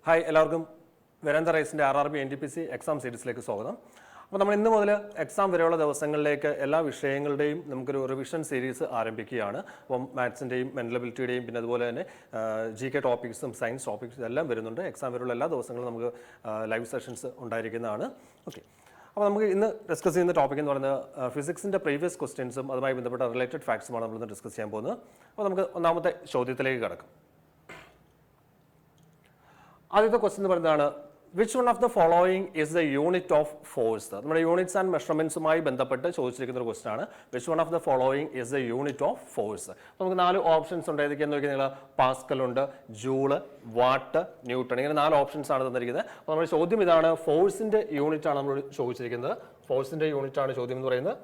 Hi എല്ലാവർക്കും വേരന്ത റൈസിൻ്റെ RRB NTPC exam സീരീസിലേക്ക് സ്വാഗതം. അപ്പോൾ നമ്മൾ ഇന്ന് മുതൽ എക്സാം വരെയുള്ള ദിവസങ്ങളിലേക്ക് എല്ലാ വിഷയങ്ങളുടെയും നമുക്കൊരു റിവിഷൻ സീരീസ് ആരംഭിക്കുകയാണ്. അപ്പം മാത്സിൻ്റെയും മെൻ്റൽ എബിലിറ്റിയുടെയും പിന്നെ അതുപോലെ തന്നെ GK ടോപ്പിക്സും സയൻസ് ടോപ്പിക്സും എല്ലാം വരുന്നുണ്ട്. എക്സാം വരെയുള്ള എല്ലാ ദിവസങ്ങളും നമുക്ക് ലൈവ് സെഷൻസ് ഉണ്ടായിരിക്കുന്നതാണ്. ഓക്കെ, അപ്പോൾ നമുക്ക് ഇന്ന് ഡിസ്കസ് ചെയ്യുന്ന ടോപ്പിക് എന്ന് പറയുന്നത് ഫിസിക്സിൻ്റെ പ്രീവിയസ് ക്വസ്റ്റ്യൻസും അതുമായി ബന്ധപ്പെട്ട റിലേറ്റഡ് ഫാക്ട്സുമാണ് നമ്മളിന്ന് ഡിസ്കസ് ചെയ്യാൻ പോകുന്നത്. അപ്പോൾ നമുക്ക് ഒന്നാമത്തെ ചോദ്യത്തിലേക്ക് കിടക്കും. ആദ്യത്തെ ക്വസ്റ്റ്യൻ എന്ന് പറയുന്നതാണ് which one of the following is the unit of force. നമ്മുടെ യൂണിറ്റ്സ് ആൻഡ് മെഷർമെന്റ്സുമായി ബന്ധപ്പെട്ട് ചോദിച്ചിരിക്കുന്ന ഒരു ക്വസ്റ്റ്യൻ ആണ്. Which one of the following is the unit of force. നമുക്ക് 4 ഓപ്ഷൻസ് ഉണ്ട്. ഏതൊക്കെയാന്ന് നോക്കിയാൽ നിങ്ങൾ പാസ്കൽ ഉണ്ട്, ജൂള്, വാട്ട്, ന്യൂട്ടൺ, ഇങ്ങനെ 4 ഓപ്ഷൻസ് ആണ് തന്നിരിക്കുന്നത്. അപ്പോൾ നമ്മുടെ ചോദ്യം ഇതാണ്, ഫോഴ്സിന്റെ യൂണിറ്റ് ആണ് നമ്മൾ ചോദിച്ചിരിക്കുന്നത്. ഫോഴ്സിന്റെ യൂണിറ്റ് ആണ് ചോദ്യം എന്ന് പറയുന്നത്.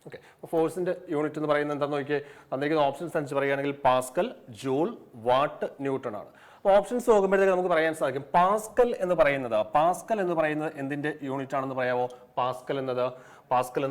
ഓക്കെ, ഫോഴ്സിന്റെ യൂണിറ്റ് എന്ന് പറയുന്നത് എന്താണെന്ന് നോക്കിയേ, തന്നിരിക്കുന്ന ഓപ്ഷൻസ് അനുസരിച്ച് പറയുകയാണെങ്കിൽ പാസ്കൽ, ജൂൾ, വാട്ട്, ന്യൂട്ടൺ ആണ്. അപ്പോൾ ഓപ്ഷൻസ് നോക്കുമ്പോഴത്തേക്ക് നമുക്ക് പറയാൻ സാധിക്കും പാസ്കൽ എന്ന് പറയുന്നത് എന്തിന്റെ യൂണിറ്റ് ആണെന്ന് പറയാമോ? പാസ്കൽ എന്ന്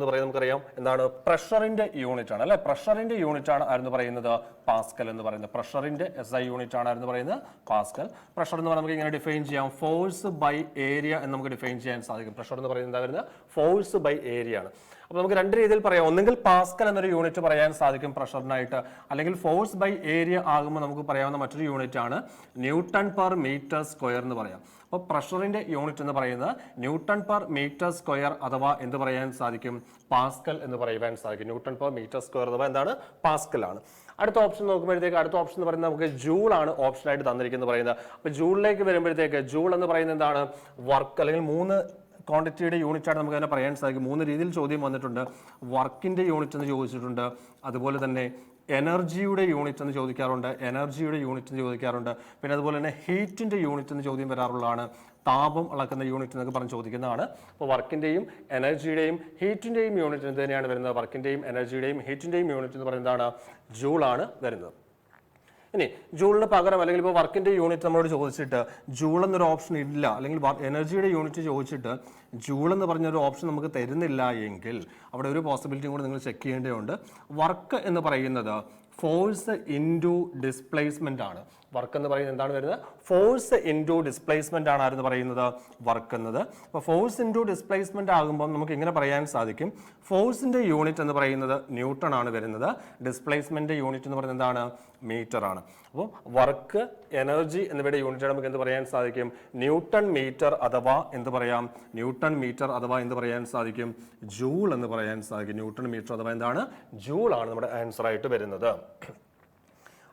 പറയുന്നത് നമുക്കറിയാം എന്താണ്, പ്രഷറിന്റെ യൂണിറ്റ് ആണ് അല്ലെ. പ്രഷറിന്റെ യൂണിറ്റ് ആണ് ആരെന്ന് പറയുന്നത് പാസ്കൽ എന്ന് പറയുന്നത്. പ്രഷറിന്റെ SI യൂണിറ്റ് ആണ് ആരെന്ന് പറയുന്നത് പാസ്കൽ. പ്രഷർ എന്ന് പറയുന്നത് നമുക്ക് ഇങ്ങനെ ഡിഫൈൻ ചെയ്യാം, ഫോഴ്സ് ബൈ ഏരിയ എന്ന് നമുക്ക് ഡിഫൈൻ ചെയ്യാൻ സാധിക്കും. പ്രഷർ എന്ന് പറയുന്നത് എന്താ വരുന്നത്, ഫോഴ്സ് ബൈ ഏരിയ ആണ്. അപ്പോൾ നമുക്ക് 2 രീതിയിൽ പറയാം. ഒന്നെങ്കിൽ പാസ്കൽ എന്നൊരു യൂണിറ്റ് പറയാൻ സാധിക്കും പ്രഷറിനായിട്ട്, അല്ലെങ്കിൽ ഫോഴ്സ് ബൈ ഏരിയ ആകുമ്പോൾ നമുക്ക് പറയാവുന്ന മറ്റൊരു യൂണിറ്റ് ആണ് ന്യൂട്ടൺ പെർ മീറ്റർ സ്ക്വയർ എന്ന് പറയാം. അപ്പോൾ പ്രഷറിന്റെ യൂണിറ്റ് എന്ന് പറയുന്നത് ന്യൂട്ടൺ പെർ മീറ്റർ സ്ക്വയർ അഥവാ എന്ത് പറയാൻ സാധിക്കും, പാസ്കൽ എന്ന് പറയുവാൻ സാധിക്കും. ന്യൂട്ടൺ പെർ മീറ്റർ സ്ക്വയർ അഥവാ എന്താണ്, പാസ്കൽ ആണ്. അടുത്ത ഓപ്ഷൻ നോക്കുമ്പോഴത്തേക്ക് അടുത്ത ഓപ്ഷൻ എന്ന് പറയുന്നത് നമുക്ക് ജൂൾ ആണ് ഓപ്ഷനായിട്ട് തന്നിരിക്കുന്നത് പറയുന്നത്. അപ്പോൾ ജൂളിലേക്ക് വരുമ്പോഴത്തേക്ക് ജൂൾ എന്ന് പറയുന്നത് എന്താണ്, വർക്ക് അല്ലെങ്കിൽ 3 ക്വാണ്ടിറ്റിയുടെ യൂണിറ്റ് ആണ് നമുക്ക് അതിനെ പറയാൻ സാധിക്കും. 3 രീതിയിൽ ചോദ്യം വന്നിട്ടുണ്ട്. വർക്കിന്റെ യൂണിറ്റ് എന്ന് ചോദിച്ചിട്ടുണ്ട്, അതുപോലെ തന്നെ എനർജിയുടെ യൂണിറ്റ് എന്ന് ചോദിക്കാറുണ്ട്, പിന്നെ അതുപോലെ തന്നെ ഹീറ്റിന്റെ യൂണിറ്റ് എന്ന് ചോദ്യം വരാറുള്ളതാണ്. താപം അളക്കുന്ന യൂണിറ്റ് എന്നൊക്കെ പറഞ്ഞ് ചോദിക്കുന്നതാണ്. അപ്പോൾ വർക്കിന്റെയും എനർജിയുടെയും ഹീറ്റിന്റെയും യൂണിറ്റ് എന്ത് തന്നെയാണ് വരുന്നത്, വർക്കിന്റെയും എനർജിയുടെയും ഹീറ്റിന്റെയും യൂണിറ്റ് എന്ന് പറയുന്നതാണ് ജൂൾ ആണ് വരുന്നത്. ഇനി ജൂളിന് പകരം അല്ലെങ്കിൽ ഇപ്പോൾ വർക്കിന്റെ യൂണിറ്റ് നമ്മളോട് ചോദിച്ചിട്ട് ജൂൾ എന്നൊരു ഓപ്ഷൻ ഇല്ല, അല്ലെങ്കിൽ എനർജിയുടെ യൂണിറ്റ് ചോദിച്ചിട്ട് ജൂൾ എന്ന് പറഞ്ഞൊരു ഓപ്ഷൻ നമുക്ക് തരുന്നില്ല എങ്കിൽ അവിടെ ഒരു പോസിബിലിറ്റിയും കൂടി നിങ്ങൾ ചെക്ക് ചെയ്യേണ്ടതുണ്ട്. വർക്ക് എന്ന് പറയുന്നത് ഫോഴ്സ് ഇൻറ്റു ഡിസ്പ്ലേസ്മെന്റ് ആണ്. വർക്ക് എന്ന് പറയുന്നത് എന്താണ് വരുന്നത്, ഫോഴ്സ് ഇൻറ്റു ഡിസ്പ്ലേസ്മെന്റ് ആണ് ആരെന്ന് പറയുന്നത്, വർക്ക് എന്നത്. അപ്പോൾ ഫോഴ്സ് ഇൻറ്റു ഡിസ്പ്ലേസ്മെന്റ് ആകുമ്പോൾ നമുക്ക് ഇങ്ങനെ പറയാൻ സാധിക്കും, ഫോഴ്സിന്റെ യൂണിറ്റ് എന്ന് പറയുന്നത് ന്യൂട്ടൺ ആണ് വരുന്നത്, ഡിസ്പ്ലേസ്മെന്റ് യൂണിറ്റ് എന്ന് പറയുന്നത് എന്താണ്, മീറ്റർ ആണ്. അപ്പോൾ വർക്ക്, എനർജി എന്നിവയുടെ യൂണിറ്റ് നമുക്ക് എന്ത് പറയാൻ സാധിക്കും, ന്യൂട്ടൺ മീറ്റർ അഥവാ എന്ത് പറയാം, ജൂൾ എന്ന് പറയാൻ സാധിക്കും. ന്യൂട്ടൺ മീറ്റർ അഥവാ എന്താണ്, ജൂൾ ആണ് നമ്മുടെ ആൻസർ ആയിട്ട് വരുന്നത്.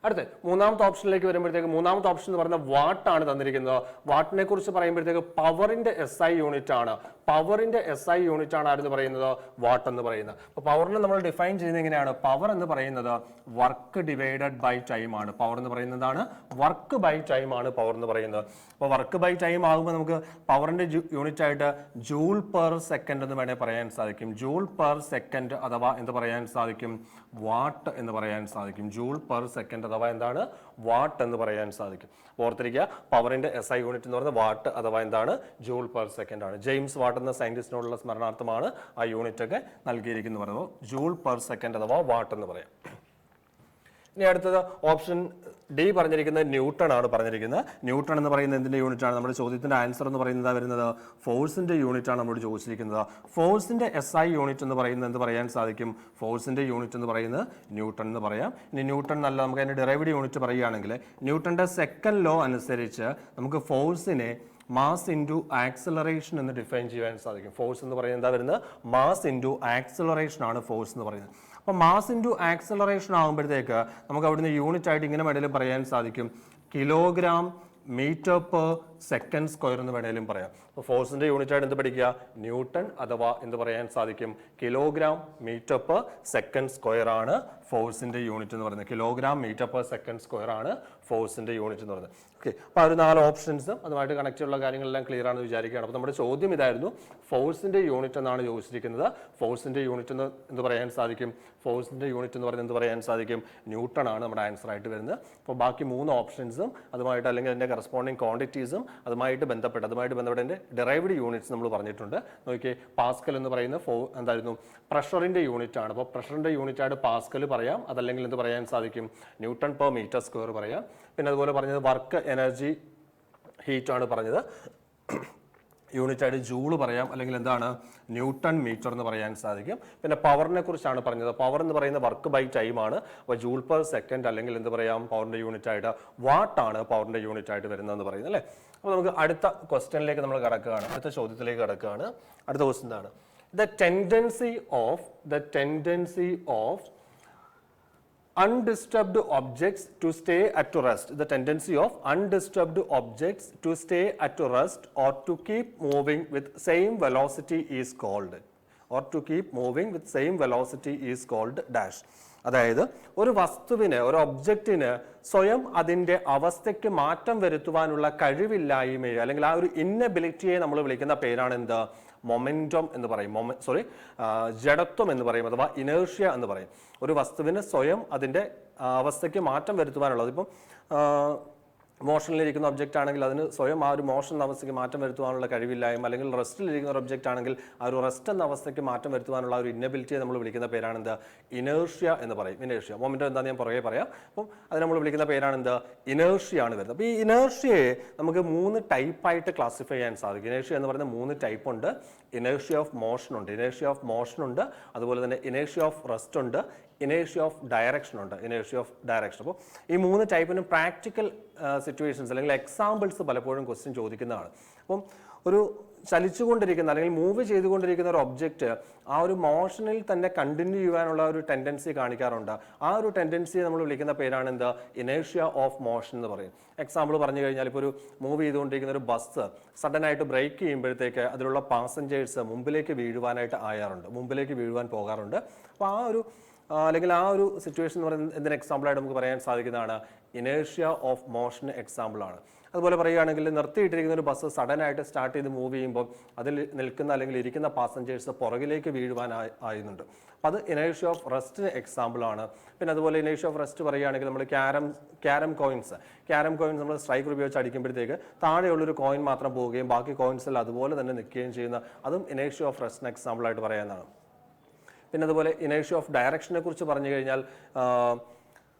അടുത്ത 3ാമത്തെ ഓപ്ഷനിലേക്ക് വരുമ്പോഴത്തേക്ക് 3ാമത്തെ ഓപ്ഷൻ എന്ന് പറയുന്നത് വാട്ട് ആണ് തന്നിരിക്കുന്നത്. വാട്ടിനെ കുറിച്ച് പറയുമ്പോഴത്തേക്ക് പവറിന്റെ SI യൂണിറ്റ് ആണ്. ആരെന്ന് പറയുന്നത്, വാട്ട് എന്ന് പറയുന്നത്. അപ്പോൾ പവറിനെ നമ്മൾ ഡിഫൈൻ ചെയ്യുന്നത് എങ്ങനെയാണ്, പവർ എന്ന് പറയുന്നത് വർക്ക് ഡിവൈഡഡ് ബൈ ടൈം ആണ്. പവർ എന്ന് പറയുന്നതാണ് വർക്ക് ബൈ ടൈം ആണ് പവർ എന്ന് പറയുന്നത്. അപ്പോൾ വർക്ക് ബൈ ടൈം ആകുമ്പോൾ നമുക്ക് പവറിന്റെ യൂണിറ്റ് ആയിട്ട് ജൂൾ പെർ സെക്കൻഡ് എന്ന് വേണേൽ പറയാൻ സാധിക്കും. ജൂൾ പെർ സെക്കൻഡ് അഥവാ എന്ത് പറയാൻ സാധിക്കും, വാട്ട് എന്ന് പറയാൻ സാധിക്കും. ജൂൾ പെർ സെക്കൻഡ് അഥവാ എന്താണ്, വാട്ട് എന്ന് പറയാൻ സാധിക്കും. ഓർത്തിരിക്കുക, പവറിന്റെ SI യൂണിറ്റ് എന്ന് പറയുന്നത് വാട്ട് അഥവാ എന്താണ്, ജൂൾ പെർ സെക്കൻഡ് ആണ്. ജെയിംസ് വാട്ട് എന്ന സയന്റിസ്റ്റിനോടുള്ള സ്മരണാർത്ഥമാണ് ആ യൂണിറ്റ് ഒക്കെ നൽകിയിരിക്കുന്നത് പറയുന്നത്. ജൂൾ പെർ സെക്കൻഡ് അഥവാ വാട്ട് എന്ന് പറയാം. ഇനി അടുത്തത് ഓപ്ഷൻ ഡി പറഞ്ഞിരിക്കുന്നത് ന്യൂട്ടൺ ആണ് പറഞ്ഞിരിക്കുന്നത്. ന്യൂട്ടൺ എന്ന് പറയുന്നത് എന്തിന്റെ യൂണിറ്റ് ആണ്, നമ്മുടെ ചോദ്യത്തിന്റെ ആൻസർ എന്ന് പറയുന്നത് വരുന്നത് ഫോഴ്സിന്റെ യൂണിറ്റ് ആണ് നമ്മളോട് ചോദിച്ചിരിക്കുന്നത്. ഫോഴ്സിന്റെ SI യൂണിറ്റ് എന്ന് പറയുന്നത് എന്ത് പറയാൻ സാധിക്കും, ഫോഴ്സിന്റെ യൂണിറ്റ് എന്ന് പറയുന്നത് ന്യൂട്ടൺ എന്ന് പറയാം. ഇനി ന്യൂട്ടൺ നല്ല നമുക്ക് അതിന്റെ ഡെറിവേറ്റീവ് യൂണിറ്റ് പറയുകയാണെങ്കിൽ ന്യൂട്ടന്റെ സെക്കൻഡ് ലോ അനുസരിച്ച് നമുക്ക് ഫോഴ്സിനെ മാസ് ഇൻറ്റു ആക്സലറേഷൻ എന്ന് ഡിഫൈൻ ചെയ്യാൻ സാധിക്കും. ഫോഴ്സ് എന്ന് പറയുന്നത് എന്താ വരുന്നത്, മാസ് ഇൻറ്റു ആക്സലറേഷൻ ആണ് ഫോഴ്സ് എന്ന് പറയുന്നത്. അപ്പോൾ മാസ് ഇൻറ്റു ആക്സലറേഷൻ ആകുമ്പോഴത്തേക്ക് നമുക്ക് അവിടുന്ന് യൂണിറ്റ് ആയിട്ട് ഇങ്ങനെ വേണേലും പറയാൻ സാധിക്കും, kilogram metre per second square എന്ന് വേണേലും പറയാം. അപ്പോൾ ഫോഴ്സിന്റെ യൂണിറ്റ് ആയിട്ട് എന്ത് പഠിക്കുക, ന്യൂട്ടൺ അഥവാ എന്ത് പറയാൻ സാധിക്കും, kilogram metre per second square ആണ് ഫോഴ്സിന്റെ യൂണിറ്റ് എന്ന് പറയുന്നത്. Kilogram metre per second square ആണ് ഫോഴ്സിന്റെ യൂണിറ്റ് എന്ന് പറയുന്നത്. ഓക്കെ, അപ്പോൾ ആ ഒരു 4 ഓപ്ഷൻസും അതുമായിട്ട് കണക്ട് ഉള്ള കാര്യങ്ങളെല്ലാം ക്ലിയർ ആണെന്ന് വിചാരിക്കുകയാണ്. അപ്പോൾ നമ്മുടെ ചോദ്യം ഇതായിരുന്നു, ഫോഴ്സിന്റെ യൂണിറ്റ് എന്നാണ് ചോദിച്ചിരിക്കുന്നത്. ഫോഴ്സിന്റെ യൂണിറ്റ് എന്ന് പറയാൻ സാധിക്കും, ഫോഴ്സിന്റെ യൂണിറ്റ് എന്ന് പറയുന്നത് എന്ത് പറയാൻ സാധിക്കും, ന്യൂട്ടൺ ആണ് നമ്മുടെ ആൻസർ ആയിട്ട് വരുന്നത്. അപ്പോൾ ബാക്കി 3 ഓപ്ഷൻസും അതുമായിട്ട് അല്ലെങ്കിൽ അതിന്റെ കറസ്പോണ്ടിങ് ക്വാണ്ടിറ്റീസും അതുമായിട്ട് ബന്ധപ്പെട്ടതിൻ്റെ ഡിറൈവ്ഡ് യൂണിറ്റ്സ് നമ്മൾ പറഞ്ഞിട്ടുണ്ട്. നോക്കിയേ, പാസ്കൽ എന്ന് പറയുന്ന എന്തായിരുന്നു, പ്രഷറിന്റെ യൂണിറ്റ് ആണ്. അപ്പോൾ പ്രഷറിന്റെ യൂണിറ്റ് ആയിട്ട് പാസ്കൽ പറയാം, അതല്ലെങ്കിൽ എന്ത് പറയാൻ സാധിക്കും, ന്യൂട്ടൺ പെർ മീറ്റർ സ്ക്വയർ പറയാം. പിന്നെ അതുപോലെ പറഞ്ഞത് വർക്ക് എനർജി ഹീറ്റ് ആണ് പറഞ്ഞത്, യൂണിറ്റ് ആയിട്ട് ജൂൾ പറയാം, അല്ലെങ്കിൽ എന്താണ്, ന്യൂട്ടൺ മീറ്റർ എന്ന് പറയാൻ സാധിക്കും. പിന്നെ പവറിനെ കുറിച്ചാണ് പറഞ്ഞത്. പവർ എന്ന് പറയുന്ന വർക്ക് ബൈ ടൈം ആണ്. അപ്പോൾ ജൂൾ പെർ സെക്കൻഡ് അല്ലെങ്കിൽ എന്ത് പറയാം, പവറിന്റെ യൂണിറ്റ് ആയിട്ട് വാട്ടാണ് പവറിന്റെ യൂണിറ്റ് ആയിട്ട് വരുന്നതെന്ന് പറയുന്നത് അല്ലേ. അപ്പോൾ നമുക്ക് അടുത്ത ക്വസ്റ്റ്യനിലേക്ക് നമ്മൾ കടക്കുകയാണ്, അടുത്ത ചോദ്യത്തിലേക്ക് കടക്കുകയാണ്. അടുത്ത ക്വസ്റ്റ്യൻ എന്താണ്, the tendency of undisturbed objects to stay at rest. The tendency of undisturbed objects to stay at rest or to keep moving with same velocity is called dash. അതായത് ഒരു വസ്തുവിന്, ഒരു ഒബ്ജക്റ്റിന് സ്വയം അതിൻ്റെ അവസ്ഥയ്ക്ക് മാറ്റം വരുത്തുവാനുള്ള കഴിവില്ലായ്മയെ അല്ലെങ്കിൽ ആ ഒരു ഇന്നബിലിറ്റിയെ നമ്മൾ വിളിക്കുന്ന പേരാണ് എന്ത്, മൊമെന്റം എന്ന് പറയും. ജഡത്വം എന്ന് പറയും, അഥവാ ഇനേർഷ്യ എന്ന് പറയും. ഒരു വസ്തുവിന് സ്വയം അതിൻ്റെ അവസ്ഥയ്ക്ക് മാറ്റം വരുത്തുവാനുള്ളത്, ഇപ്പം മോഷനിലിരിക്കുന്ന ഒബ്ജക്റ്റ് ആണെങ്കിൽ അതിന് സ്വയം ആ ഒരു മോഷൻ അവസ്ഥയ്ക്ക് മാറ്റം വരുത്തുവാനുള്ള കഴിവില്ലായ്മ, അല്ലെങ്കിൽ റെസ്റ്റിലിരിക്കുന്ന ഒരു ഒബ്ജക്റ്റ് ആണെങ്കിൽ ആ ഒരു റെസ്റ്റ് എന്ന അവസ്ഥയ്ക്ക് മാറ്റം വരുത്തുവാനുള്ള ഒരു ഇന്നബിലിറ്റിയെ നമ്മൾ വിളിക്കുന്ന പേരാണ് എന്ത്, ഇനേർഷ്യ എന്ന് പറയും. ഇനേർഷ്യ മൊമെന്റം എന്താണെന്ന് ഞാൻ പുറകെ പറയാം. അപ്പം അത് നമ്മൾ വിളിക്കുന്ന പേരാണ് എന്ത്, ഇനേർഷ്യ ആണ് വരുന്നത്. അപ്പോൾ ഈ ഇനേർഷ്യയെ നമുക്ക് 3 ടൈപ്പായിട്ട് ക്ലാസിഫൈ ചെയ്യാൻ സാധിക്കും. ഇനേർഷ്യ എന്ന് പറയുന്ന 3 ടൈപ്പ് ഉണ്ട്. ഇനേർഷ്യ ഓഫ് മോഷൻ ഉണ്ട്, അതുപോലെ തന്നെ ഇനേർഷ്യ ഓഫ് റെസ്റ്റ് ഉണ്ട്, ഇനേർഷ്യ ഓഫ് ഡയറക്ഷൻ ഉണ്ട്. അപ്പോൾ ഈ 3 ടൈപ്പിനും പ്രാക്ടിക്കൽ സിറ്റുവേഷൻസ് അല്ലെങ്കിൽ എക്സാമ്പിൾസ് പലപ്പോഴും ക്വസ്റ്റ്യൻ ചോദിക്കുന്നതാണ്. അപ്പം ഒരു ചലിച്ചുകൊണ്ടിരിക്കുന്ന അല്ലെങ്കിൽ മൂവ് ചെയ്തുകൊണ്ടിരിക്കുന്ന ഒരു ഒബ്ജക്റ്റ് ആ ഒരു മോഷനിൽ തന്നെ കണ്ടിന്യൂ ചെയ്യാനുള്ള ഒരു ടെൻഡൻസി കാണിക്കാറുണ്ട്. ആ ഒരു ടെൻഡൻസിയെ നമ്മൾ വിളിക്കുന്ന പേരാണ് എന്താ, ഇനേർഷ്യ ഓഫ് മോഷൻ എന്ന് പറയും. എക്സാമ്പിൾ പറഞ്ഞു കഴിഞ്ഞാൽ, ഇപ്പോൾ ഒരു മൂവ് ചെയ്തുകൊണ്ടിരിക്കുന്ന ഒരു ബസ് സഡൻ ആയിട്ട് ബ്രേക്ക് ചെയ്യുമ്പോഴത്തേക്ക് അതിലുള്ള പാസഞ്ചേഴ്സ് മുമ്പിലേക്ക് വീഴുവാൻ പോകാറുണ്ട്. അപ്പോൾ അല്ലെങ്കിൽ ആ ഒരു സിറ്റുവേഷൻ എന്ന് പറയുന്നത് എന്തിന് എക്സാമ്പിളായിട്ട് നമുക്ക് പറയാൻ സാധിക്കുന്നതാണ്, ഇനേർഷ്യ ഓഫ് മോഷന് എക്സാമ്പിളാണ്. അതുപോലെ പറയുകയാണെങ്കിൽ, നിർത്തിയിട്ടിരിക്കുന്ന ഒരു ബസ് സഡൻ ആയിട്ട് സ്റ്റാർട്ട് ചെയ്ത് മൂവ് ചെയ്യുമ്പോൾ അതിൽ നിൽക്കുന്ന അല്ലെങ്കിൽ ഇരിക്കുന്ന പാസഞ്ചേഴ്സ് പുറകിലേക്ക് ആയുന്നുണ്ട്. അപ്പോൾ അത് ഇനേർഷ്യ ഓഫ് റെസ്റ്റിന് എക്സാമ്പിളാണ്. പിന്നെ അതുപോലെ ഇനേർഷ്യ ഓഫ് റെസ്റ്റ് പറയുകയാണെങ്കിൽ, നമ്മൾ ക്യാരം കോയിൻസ് നമ്മൾ സ്ട്രൈക്കർ ഉപയോഗിച്ച് അടിക്കുമ്പോഴത്തേക്ക് താഴെയുള്ളൊരു കോയിൻ മാത്രം പോവുകയും ബാക്കി കോയിൻസിൽ അതുപോലെ തന്നെ നിൽക്കുകയും ചെയ്യുന്ന അതും ഇനേർഷ്യ ഓഫ് റെസ്റ്റിന് എക്സാമ്പിളായിട്ട് പറയാവുന്നതാണ്. പിന്നെ അതുപോലെ ഇനേർഷ്യ ഓഫ് ഡയറക്ഷനെ കുറിച്ച് പറഞ്ഞു കഴിഞ്ഞാൽ,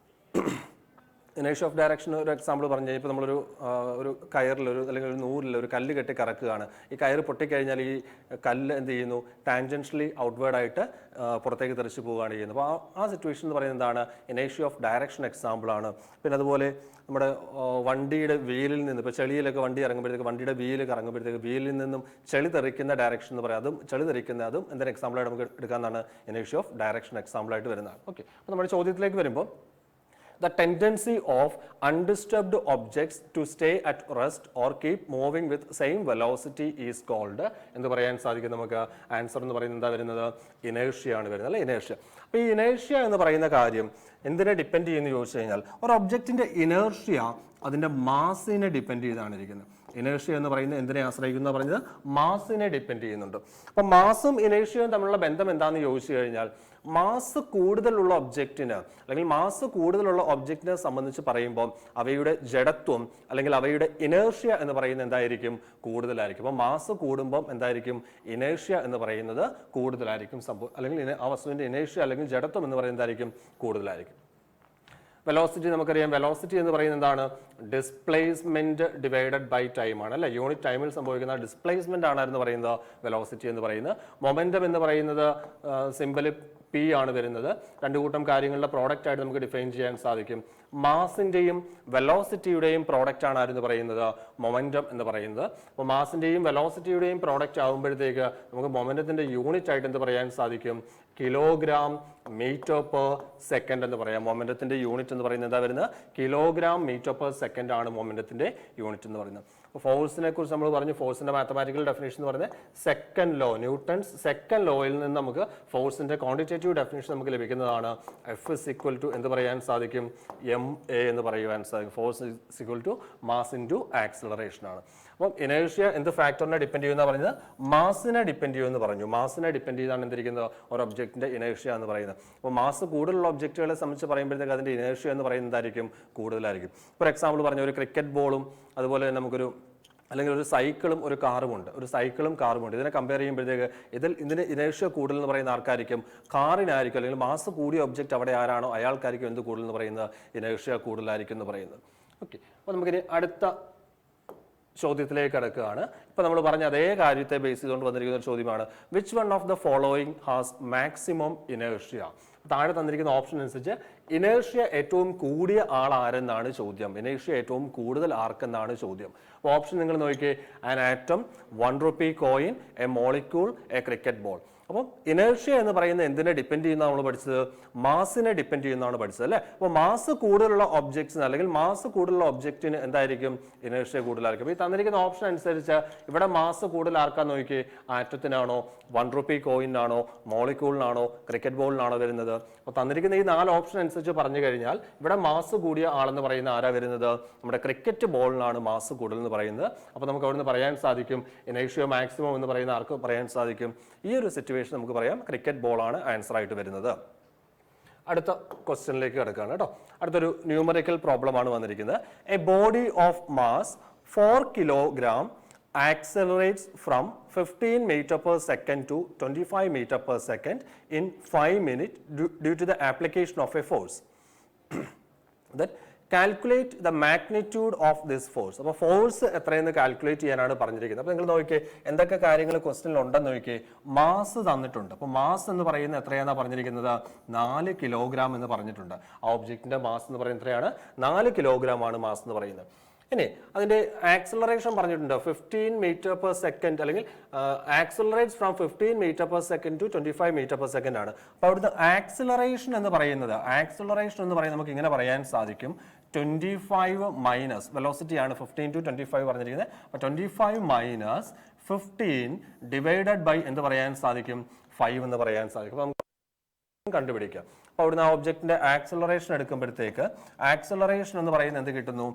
ഇനേർഷ്യ ഓഫ് ഡയറക്ഷൻ ഒരു എക്സാമ്പിൾ പറഞ്ഞു കഴിഞ്ഞാൽ, ഇപ്പോൾ നമ്മളൊരു കയറിൽ അല്ലെങ്കിൽ ഒരു നൂറിൽ ഒരു കല്ല് കെട്ടി കറക്കുകയാണ്. ഈ കയറ് പൊട്ടിക്കഴിഞ്ഞാൽ ഈ കല്ല് എന്ത് ചെയ്യുന്നു, ടാൻജൻഷ്യലി ഔട്ട്വേർഡായിട്ട് പുറത്തേക്ക് തെറിച്ച് പോവുകയാണ് ചെയ്യുന്നത്. അപ്പോൾ ആ സിറ്റുവേഷൻ എന്ന് പറയുന്നത് എന്താണ്, ഇനേർഷ്യ ഓഫ് ഡയറക്ഷൻ എക്സാമ്പിളാണ്. പിന്നെ അതുപോലെ നമ്മുടെ വണ്ടിയുടെ വീലിൽ നിന്ന്, ഇപ്പോൾ ചെളിയിലൊക്കെ വണ്ടി ഇറങ്ങുമ്പോഴത്തേക്ക് വണ്ടിയുടെ വീല് കറങ്ങുമ്പോഴത്തേക്ക് വീലിൽ നിന്നും ചെളി തെറിക്കുന്ന ഡയറക്ഷൻ എന്ന് പറയാം. അതും എന്തൊരു എക്സാമ്പിളായിട്ട് നമുക്ക് എടുക്കാമെന്നാണ് ഇനേർഷ്യ ഓഫ് ഡയറക്ഷൻ എക്സാമ്പിളായിട്ട് വരുന്നത്. ഓക്കെ, അപ്പോൾ നമ്മുടെ ചോദ്യത്തിലേക്ക് വരുമ്പോൾ, the tendency of undisturbed objects to stay at rest or keep moving with same velocity is called, എന്ന് പറയാൻ സാധിക്കും നമുക്ക്. ആൻസർ എന്ന് പറയുന്നത് എന്താ വരുന്നത്, ഇനേർഷ്യ ആണ് വരുന്നത് അല്ലേ, ഇനേർഷ്യ. അപ്പോൾ ഈ ഇനേർഷ്യ എന്ന് പറയുന്ന കാര്യം എന്തിനെ ഡിപ്പെൻഡ് ചെയ്യുന്നു ചോദിച്ചു കഴിഞ്ഞാൽ, ഒരു ഒബ്ജക്റ്റിന്റെ ഇനേർഷ്യ അതിന്റെ മാസിനെ ഡിപ്പെൻഡ് ചെയ്താണ് ഇരിക്കുന്നത്. ഇനേർഷ്യ എന്ന് പറയുന്നത് എന്തിനെ ആശ്രയിക്കുന്ന പറഞ്ഞത്, മാസിനെ ഡിപ്പെൻഡ് ചെയ്യുന്നുണ്ട്. അപ്പം മാസും ഇനേർഷ്യയും തമ്മിലുള്ള ബന്ധം എന്താണെന്ന് ചോദിച്ചു കഴിഞ്ഞാൽ, മാസ് കൂടുതലുള്ള ഒബ്ജക്റ്റിനെ സംബന്ധിച്ച് പറയുമ്പോൾ അവയുടെ ജഡത്വം അല്ലെങ്കിൽ അവയുടെ ഇനേർഷ്യ എന്ന് പറയുന്നത് എന്തായിരിക്കും, കൂടുതലായിരിക്കും. അപ്പോൾ മാസ് കൂടുമ്പോൾ എന്തായിരിക്കും, ഇനേർഷ്യ എന്ന് പറയുന്നത് കൂടുതലായിരിക്കും അല്ലെങ്കിൽ ആ വസ്തുവിന്റെ ഇനേർഷ്യ അല്ലെങ്കിൽ ജഡത്വം എന്ന് പറയുന്നത് എന്തായിരിക്കും, കൂടുതലായിരിക്കും. വെലോസിറ്റി നമുക്കറിയാം. വെലോസിറ്റി എന്ന് പറയുന്നത് എന്താണ്, ഡിസ്പ്ലേസ്മെന്റ് ഡിവൈഡഡ് ബൈ ടൈം ആണ് അല്ലെ. യൂണിറ്റ് ടൈമിൽ സംഭവിക്കുന്ന ഡിസ്പ്ലേസ്മെന്റ് ആണ് പറയുന്നത് വെലോസിറ്റി എന്ന് പറയുന്നത്. മൊമെന്റം എന്ന് പറയുന്നത് സിമ്പൽ പി ആണ് വരുന്നത്. 2 കൂട്ടം കാര്യങ്ങളുടെ പ്രോഡക്റ്റ് ആയിട്ട് നമുക്ക് ഡിഫൈൻ ചെയ്യാൻ സാധിക്കും. മാസിന്റെയും വെലോസിറ്റിയുടെയും പ്രോഡക്റ്റ് ആണ് ആരെന്ന് പറയുന്നത്, മൊമെന്റം എന്ന് പറയുന്നത്. അപ്പോൾ മാസിന്റെയും വെലോസിറ്റിയുടെയും പ്രോഡക്റ്റ് ആകുമ്പോഴത്തേക്ക് നമുക്ക് മൊമെന്റത്തിന്റെ യൂണിറ്റ് ആയിട്ട് എന്ത് പറയാൻ സാധിക്കും, കിലോഗ്രാം മീറ്റർ പെർ സെക്കൻഡ് എന്ന് പറയാം. മൊമെന്റത്തിന്റെ യൂണിറ്റ് എന്ന് പറയുന്നത് എന്താ വരുന്നത്, കിലോഗ്രാം മീറ്റർ പെർ സെക്കൻഡ് ആണ് മൊമെന്റത്തിന്റെ യൂണിറ്റ് എന്ന് പറയുന്നത്. ഫോഴ്സിനെ കുറിച്ച് നമ്മൾ പറഞ്ഞു, ഫോഴ്സിന്റെ മാത്തമാറ്റിക്കൽ ഡെഫിനേഷൻ എന്ന് പറയുന്നത് സെക്കൻഡ് ലോ, ന്യൂട്ടൺസ് സെക്കൻഡ് ലോയിൽ നിന്ന് നമുക്ക് ഫോഴ്സിന്റെ ക്വാണ്ടിറ്റേറ്റീവ് ഡെഫിനേഷൻ നമുക്ക് ലഭിക്കുന്നതാണ്. F is equal to എന്ത് പറയാൻ സാധിക്കും, ma എന്ന് പറയുവാൻ സാധിക്കും. Force is equal to mass into acceleration ആണ്. അപ്പം ഇനേർഷ്യ എന്ത് ഫാക്ടറിനെ ഡിപ്പെൻഡ് ചെയ്യുന്ന പറഞ്ഞത്, മാസിനെ ഡിപ്പെൻഡ് ചെയ്യുമെന്ന് പറഞ്ഞു. മാസിനെ ഡിപ്പെൻഡ് ചെയ്താണ് എന്തിരിക്കുന്നത്, ഒരു ഒബ്ജക്റ്റിന്റെ ഇനേർഷ്യ എന്ന് പറയുന്നത്. അപ്പോൾ മാസ് കൂടുതലുള്ള ഒബ്ജക്റ്റുകളെ സംബന്ധിച്ച് പറയുമ്പോഴത്തേക്ക് അതിന്റെ ഇനേർഷ്യ എന്ന് പറയുന്നതായിരിക്കും കൂടുതലായിരിക്കും. ഫോർ എക്സാമ്പിൾ പറഞ്ഞു, ഒരു ക്രിക്കറ്റ് ബോളും അതുപോലെ തന്നെ നമുക്കൊരു അല്ലെങ്കിൽ ഒരു സൈക്കിളും ഒരു കാറുമുണ്ട്, ഒരു സൈക്കിളും കാറുമുണ്ട്. ഇതിനെ കമ്പയർ ചെയ്യുമ്പോഴത്തേക്ക് ഇതിന് ഇനേഷ്യ കൂടുതൽ എന്ന് പറയുന്ന ആർക്കായിരിക്കും? കാറിനായിരിക്കും. അല്ലെങ്കിൽ മാസ് കൂടിയ ഒബ്ജക്റ്റ് അവിടെ ആരാണോ അയാൾക്കായിരിക്കും എന്ത് കൂടുതൽ എന്ന് പറയുന്നത്? ഇനേഷ്യ കൂടുതലായിരിക്കും എന്ന് പറയുന്നത്. ഓക്കെ, അപ്പോൾ നമുക്കിനി അടുത്ത ചോദ്യത്തിലേക്ക് കിടക്കുകയാണ്. ഇപ്പൊ നമ്മൾ പറഞ്ഞ അതേ കാര്യത്തെ ബേസ് ചെയ്തുകൊണ്ട് വന്നിരിക്കുന്ന ഒരു ചോദ്യമാണ് which one of the following has maximum ഇനേഷ്യ. താഴെ തന്നിരിക്കുന്ന ഓപ്ഷൻ അനുസരിച്ച് ഇനേഷ്യ ഏറ്റവും കൂടിയ ആൾ ആരെന്നാണ് ചോദ്യം. ഇനേഷ്യ ഏറ്റവും കൂടുതൽ ആർക്കെന്നാണ് ചോദ്യം. അപ്പോൾ ഓപ്ഷൻ നിങ്ങൾ നോക്കിയേ, an atom, 1 rupee coin, A molecule, A cricket ball. അപ്പം ഇനേഷ്യ എന്ന് പറയുന്നത് എന്തിനെ ഡിപ്പെൻഡ് ചെയ്യുന്ന നമ്മൾ പഠിച്ചത്? മാസിനെ ഡിപ്പെൻഡ് ചെയ്യുന്നതാണ് പഠിച്ചത് അല്ലേ. അപ്പോൾ മാസ് കൂടുതലുള്ള ഒബ്ജക്ട്സിന് അല്ലെങ്കിൽ മാസ് കൂടുതലുള്ള ഒബ്ജക്റ്റിന് എന്തായിരിക്കും? ഇനേഷ്യ കൂടുതലായിരിക്കും. ഈ തന്നിരിക്കുന്ന ഓപ്ഷൻ അനുസരിച്ച് ഇവിടെ മാസ് കൂടുതൽ ആർക്കാന്ന് നോക്കി? ആറ്റത്തിനാണോ, 1 rupee കോയിനാണോ, മോളിക്യൂളിനാണോ, ക്രിക്കറ്റ് ബോളിനാണോ വരുന്നത്? അപ്പോൾ തന്നിരിക്കുന്ന ഈ 4 ഓപ്ഷൻ അനുസരിച്ച് പറഞ്ഞു കഴിഞ്ഞാൽ ഇവിടെ മാസ് കൂടിയ ആളെന്ന് പറയുന്ന ആരാ വരുന്നത്? നമ്മുടെ ക്രിക്കറ്റ് ബോളിനാണ് മാസ് കൂടുതൽ എന്ന് പറയുന്നത്. അപ്പോൾ നമുക്ക് അവിടെ നിന്ന് പറയാൻ സാധിക്കും ഇനേഷ്യ മാക്സിമം എന്ന് പറയുന്ന ആർക്ക് പറയാൻ സാധിക്കും? ഈ ഒരു സിറ്റുവേഷൻ നമുക്ക് പറയാം ക്രിക്കറ്റ് ബോൾ ആണ് ആൻസർ ആയിട്ട് വരുന്നത്. അടുത്ത ക്വസ്റ്റ്യനിലേക്ക് കിടക്കുകയാണ് കേട്ടോ. അടുത്തൊരു ന്യൂമറിക്കൽ പ്രോബ്ലം ആണ് വന്നിരിക്കുന്നത്. A body of mass 4 kilogram accelerates from 15 meter per second to 25 meter per second in 5 minutes due to the application of a force. That calculate the magnitude of this force. അപ്പോൾ force എത്രയെന്ന് calculate ചെയ്യാനാണ് പറഞ്ഞിരിക്കുന്നത്. അപ്പോൾ നിങ്ങൾ നോക്കിയേ എന്തൊക്കെ കാര്യങ്ങൾ ക്വസ്റ്റ്യനിൽ ഉണ്ടെന്ന് നോക്കിയേ. മാസ് തന്നിട്ടുണ്ട്. അപ്പോൾ മാസ് എന്ന് പറയുന്നത് എത്രയാണെന്നാണ് പറഞ്ഞിരിക്കുന്നത്? 4 കിലോഗ്രാം എന്ന് പറഞ്ഞിട്ടുണ്ട്. ആ ഒബ്ജക്റ്റിന്റെ മാസ് എന്ന് പറയുന്നത് എത്രയാണ്? 4 കിലോഗ്രാം ആണ് മാസ് എന്ന് പറയുന്നത്. ഇനി അതിന്റെ ആക്സിലറേഷൻ പറഞ്ഞിട്ടുണ്ട് 15 മീറ്റർ പെർ സെക്കൻഡ്, അല്ലെങ്കിൽ accelerates from 15 metre per second to 25 metre per second ആണ്. അപ്പോൾ അവിടുത്തെ ആക്സിലറേഷൻ എന്ന് പറയുന്നത് നമുക്ക് ഇങ്ങനെ പറയാൻ സാധിക്കും 25 മൈനസ് വെലോസിറ്റി ആണ് 15 to 25 പറഞ്ഞിരിക്കുന്നത്. അപ്പോൾ 25 മൈനസ് 15 ഡിവൈഡഡ് ബൈ എന്ത് പറയാൻ സാധിക്കും? 5 എന്ന് പറയാൻ സാധിക്കും. അപ്പോൾ നമുക്ക് കണ്ടുപിടിക്കാം. അപ്പോൾ അവിടുന്ന് ആ ഒബ്ജക്റ്റിന്റെ ആക്സിലറേഷൻ എടുക്കുമ്പോഴത്തേക്ക് ആക്സിലറേഷൻ എന്ന് പറയുന്നത് എന്ത് കിട്ടുന്നു?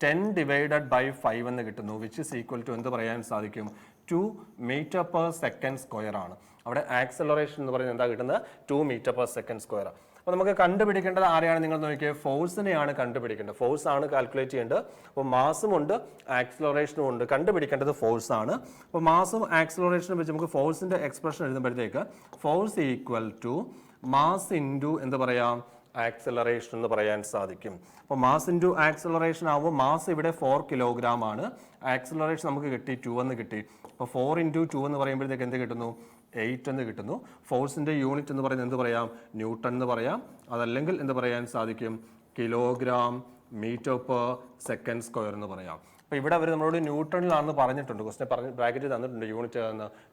10 ഡിവൈഡഡ് ബൈ 5 എന്ന് കിട്ടുന്നു, വിച്ച് ഇസ് ഈക്വൽ ടു എന്ത് പറയാൻ സാധിക്കും? 2 മീറ്റർ പെർ സെക്കൻഡ് സ്ക്വയർ ആണ്. അവിടെ ആക്സിലറേഷൻ എന്ന് പറയുന്നത് എന്താ കിട്ടുന്നത്? 2 മീറ്റർ പെർ സെക്കൻഡ് സ്ക്വയർ. അപ്പോൾ നമുക്ക് കണ്ടുപിടിക്കേണ്ടത് ആരെയാണ്? നിങ്ങൾ നോക്കിയാൽ ഫോഴ്സിനെയാണ് കണ്ടുപിടിക്കേണ്ടത്. ഫോഴ്സ് ആണ് കാൽക്കുലേറ്റ് ചെയ്യേണ്ടത്. അപ്പോൾ മാസും ഉണ്ട് ആക്സിലറേഷനും ഉണ്ട്. കണ്ടുപിടിക്കേണ്ടത് ഫോഴ്സ് ആണ്. അപ്പോൾ മാസും ആക്സിലറേഷനും വെച്ച് നമുക്ക് ഫോഴ്സിന്റെ എക്സ്പ്രഷൻ എഴുതുമ്പോഴത്തേക്ക് force equal to mass into എന്ത് പറയാം? ആക്സിലറേഷൻ എന്ന് പറയാൻ സാധിക്കും. അപ്പോൾ മാസ് ഇൻറ്റു ആക്സിലറേഷൻ ആവുമ്പോൾ മാസ് ഇവിടെ 4 കിലോഗ്രാം ആണ്, ആക്സിലറേഷൻ നമുക്ക് കിട്ടി 2 എന്ന് കിട്ടി. അപ്പോൾ 4 into 2 എന്ന് പറയുമ്പോഴത്തേക്ക് എന്ത് കിട്ടുന്നു? 8 എന്ന് കിട്ടുന്നു. ഫോഴ്സിന്റെ യൂണിറ്റ് എന്ന് പറയുന്നത് എന്ത് പറയാം? ന്യൂട്ടൺ എന്ന് പറയാം. അതല്ലെങ്കിൽ എന്ത് പറയാൻ സാധിക്കും? Kilogram metre per second square എന്ന് പറയാം. അപ്പോൾ ഇവിടെ അവർ നമ്മളോട് ന്യൂട്ടണിലാണെന്ന് പറഞ്ഞിട്ടുണ്ട്. ക്വസ്റ്റ്യൻ ബ്രാക്കറ്റ് തന്നിട്ടുണ്ട്, യൂണിറ്റ്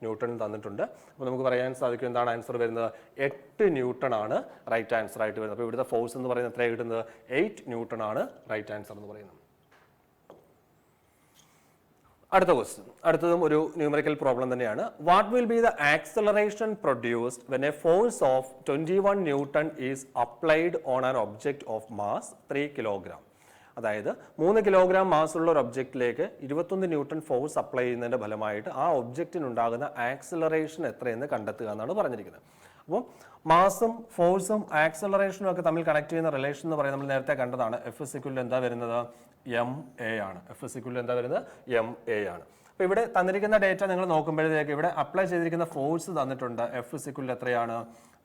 ന്യൂട്ടണിൽ തന്നിട്ടുണ്ട്. അപ്പോൾ നമുക്ക് പറയാൻ സാധിക്കും എന്താണ് ആൻസർ വരുന്നത്? 8 ന്യൂട്ടൺ ആണ് റൈറ്റ് ആൻസർ ആയിട്ട് വരുന്നത്. അപ്പോൾ ഇവിടുത്തെ ഫോഴ്സ് എന്ന് പറയുന്നത് എത്രയാണ് കിട്ടുന്നത്? 8 ന്യൂട്ടൺ ആണ് റൈറ്റ് ആൻസർ എന്ന് പറയുന്നത്. അടുത്ത ക്വസ്റ്റ്യൻ, അടുത്തതും ഒരു ന്യൂമറിക്കൽ പ്രോബ്ലം തന്നെയാണ്. What will be the acceleration produced when A force of 21 newton is applied on an object of mass 3 kilogram. അതായത് 3 കിലോഗ്രാം മാസുള്ള ഒരു ഒബ്ജക്റ്റിലേക്ക് 21 ന്യൂട്ടൺ ഫോഴ്സ് അപ്ലൈ ചെയ്യുന്നതിന്റെ ഫലമായിട്ട് ആ ഒബ്ജക്റ്റിനുണ്ടാകുന്ന ആക്സലറേഷൻ എത്രയെന്ന് കണ്ടെത്തുക എന്നാണ് പറഞ്ഞിരിക്കുന്നത്. അപ്പോൾ മാസും ഫോഴ്സും ആക്സലറേഷനും ഒക്കെ തമ്മിൽ കണക്ട് ചെയ്യുന്ന റിലേഷൻ എന്ന് പറയുന്നത് നമ്മൾ നേരത്തെ കണ്ടതാണ്. എഫ് ഇസ് ഈക്വൽ ടു എന്താ വരുന്നത്? MA ആണ്. എഫ് ഇസ് ഈക്വൽ ടു എന്താ വരുന്നത്? MA ആണ്. അപ്പോൾ ഇവിടെ തന്നിരിക്കുന്ന ഡേറ്റ നിങ്ങൾ നോക്കുമ്പോഴത്തേക്ക് ഇവിടെ അപ്ലൈ ചെയ്തിരിക്കുന്ന ഫോഴ്സ് തന്നിട്ടുണ്ട്. എഫ് ഇസ് ഈക്വൽ ടു എത്രയാണ്?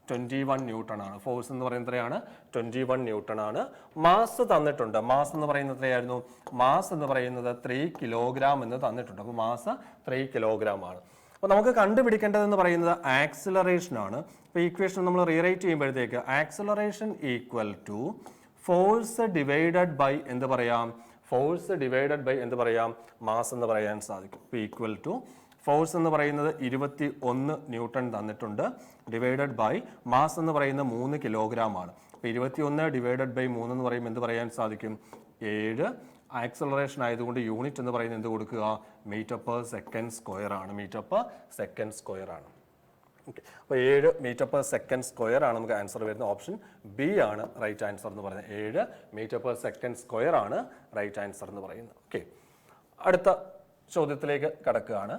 21 ന്യൂട്ടൺ ആണ്. ഫോഴ്സ് എന്ന് പറയുന്നത് എത്രയാണ്? 21 ന്യൂട്ടൺ ആണ്. മാസ് തന്നിട്ടുണ്ട്. മാസ് എന്ന് പറയുന്നത് എത്രയായിരുന്നു? മാസ് എന്ന് പറയുന്നത് 3 കിലോഗ്രാം എന്ന് തന്നിട്ടുണ്ട്. അപ്പോൾ മാസ് 3 കിലോഗ്രാം ആണ്. അപ്പോൾ നമുക്ക് കണ്ടുപിടിക്കേണ്ടതെന്ന് പറയുന്നത് ആക്സിലറേഷൻ ആണ്. അപ്പോൾ ഈക്വേഷൻ നമ്മൾ റീറൈറ്റ് ചെയ്യുമ്പോഴത്തേക്ക് acceleration equal to force divided by എന്ത് പറയാം? ഫോഴ്സ് ഡിവൈഡഡ് ബൈ എന്ത് പറയാം? മാസ് എന്ന് പറയാൻ സാധിക്കും. ഇപ്പോൾ ഈക്വൽ ടു ഫോഴ്സ് എന്ന് പറയുന്നത് 21 ന്യൂട്ടൺ തന്നിട്ടുണ്ട്, ഡിവൈഡഡ് ബൈ മാസ് എന്ന് പറയുന്നത് 3 കിലോഗ്രാം ആണ്. അപ്പോൾ 21 ഡിവൈഡഡ് ബൈ 3 എന്ന് പറയുമ്പോൾ എന്ത് പറയാൻ സാധിക്കും? 7. ആക്സലറേഷൻ ആയതുകൊണ്ട് യൂണിറ്റ് എന്ന് പറയുന്നത് എന്ത് കൊടുക്കുക? മീറ്റർ പെർ സെക്കൻഡ് സ്ക്വയർ ആണ്. മീറ്റർ പെർ സെക്കൻഡ് സ്ക്വയർ ആണ്. ഓക്കെ, അപ്പോൾ 7 മീറ്റർ പെർ സെക്കൻഡ് സ്ക്വയർ ആണ് നമുക്ക് ആൻസർ വരുന്നത്. ഓപ്ഷൻ ബി ആണ് റൈറ്റ് ആൻസർ എന്ന് പറയുന്നത്. 7 മീറ്റർ പെർ സെക്കൻഡ് സ്ക്വയർ ആണ് റൈറ്റ് ആൻസർ എന്ന് പറയുന്നത്. ഓക്കെ, അടുത്ത ചോദ്യത്തിലേക്ക് കടക്കുകയാണ്.